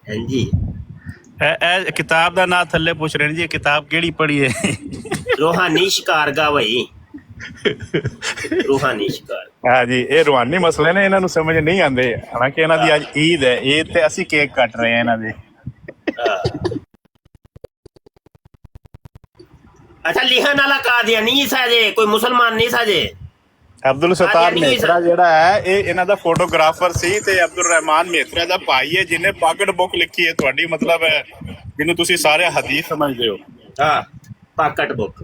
ਹਾਂਜੀ ਇਹ ਕਿਤਾਬ ਦਾ ਨਾਂ ਥੱਲੇ ਪੁੱਛ ਰਹੇ ਨੇ ਜੀ, ਕਿਤਾਬ ਕਿਹੜੀ ਪੜ੍ਹੀ ਹੈ? ਰੂਹਾਨੀ ਸ਼ਿਕਾਰਗਾ ਭਾਈ, ਰੂਹਾਨੀ ਸ਼ਿਕਾਰ। ਹਾਂ ਜੀ, ਇਹ ਰੂਹਾਨੀ ਮਸਲੇ ਨੇ, ਇਹਨਾਂ ਨੂੰ ਸਮਝ ਨਹੀਂ ਆਉਂਦੇ। ਹਾਲਾਂਕਿ ਇਹਨਾਂ ਦੀ ਅੱਜ ਈਦ ਹੈ, ਈਦ ਤੇ ਅਸੀਂ ਕੇਕ ਕੱਟ ਰਹੇ ਹਾਂ ਇਹਨਾਂ ਦੇ। ਅੱਛਾ, ਲਿਖਣ ਵਾਲਾ ਕਾਦੀਆਨੀ ਸਾਜੇ, ਕੋਈ ਮੁਸਲਮਾਨ ਨਹੀਂ ਸਾਜੇ। ਅਬਦੁਲ ਸਤਾਰ ਮੇਹਤਰਾ ਜਿਹੜਾ ਹੈ, ਇਹ ਇਹਨਾਂ ਦਾ ਫੋਟੋਗ੍ਰਾਫਰ ਸੀ, ਤੇ ਅਬਦੁਲ ਰਹਿਮਾਨ ਮੇਹਤਰਾ ਦਾ ਭਾਈ ਹੈ, ਜਿਹਨੇ ਪਾਕਟ ਬੁੱਕ ਲਿਖੀ ਹੈ ਤੁਹਾਡੀ, ਮਤਲਬ ਹੈ ਜਿਹਨੂੰ ਤੁਸੀਂ ਸਾਰੇ ਹਦੀਸ ਸਮਝਦੇ ਹੋ। ਹਾਂ, ਪਾਕਟ ਬੁੱਕ।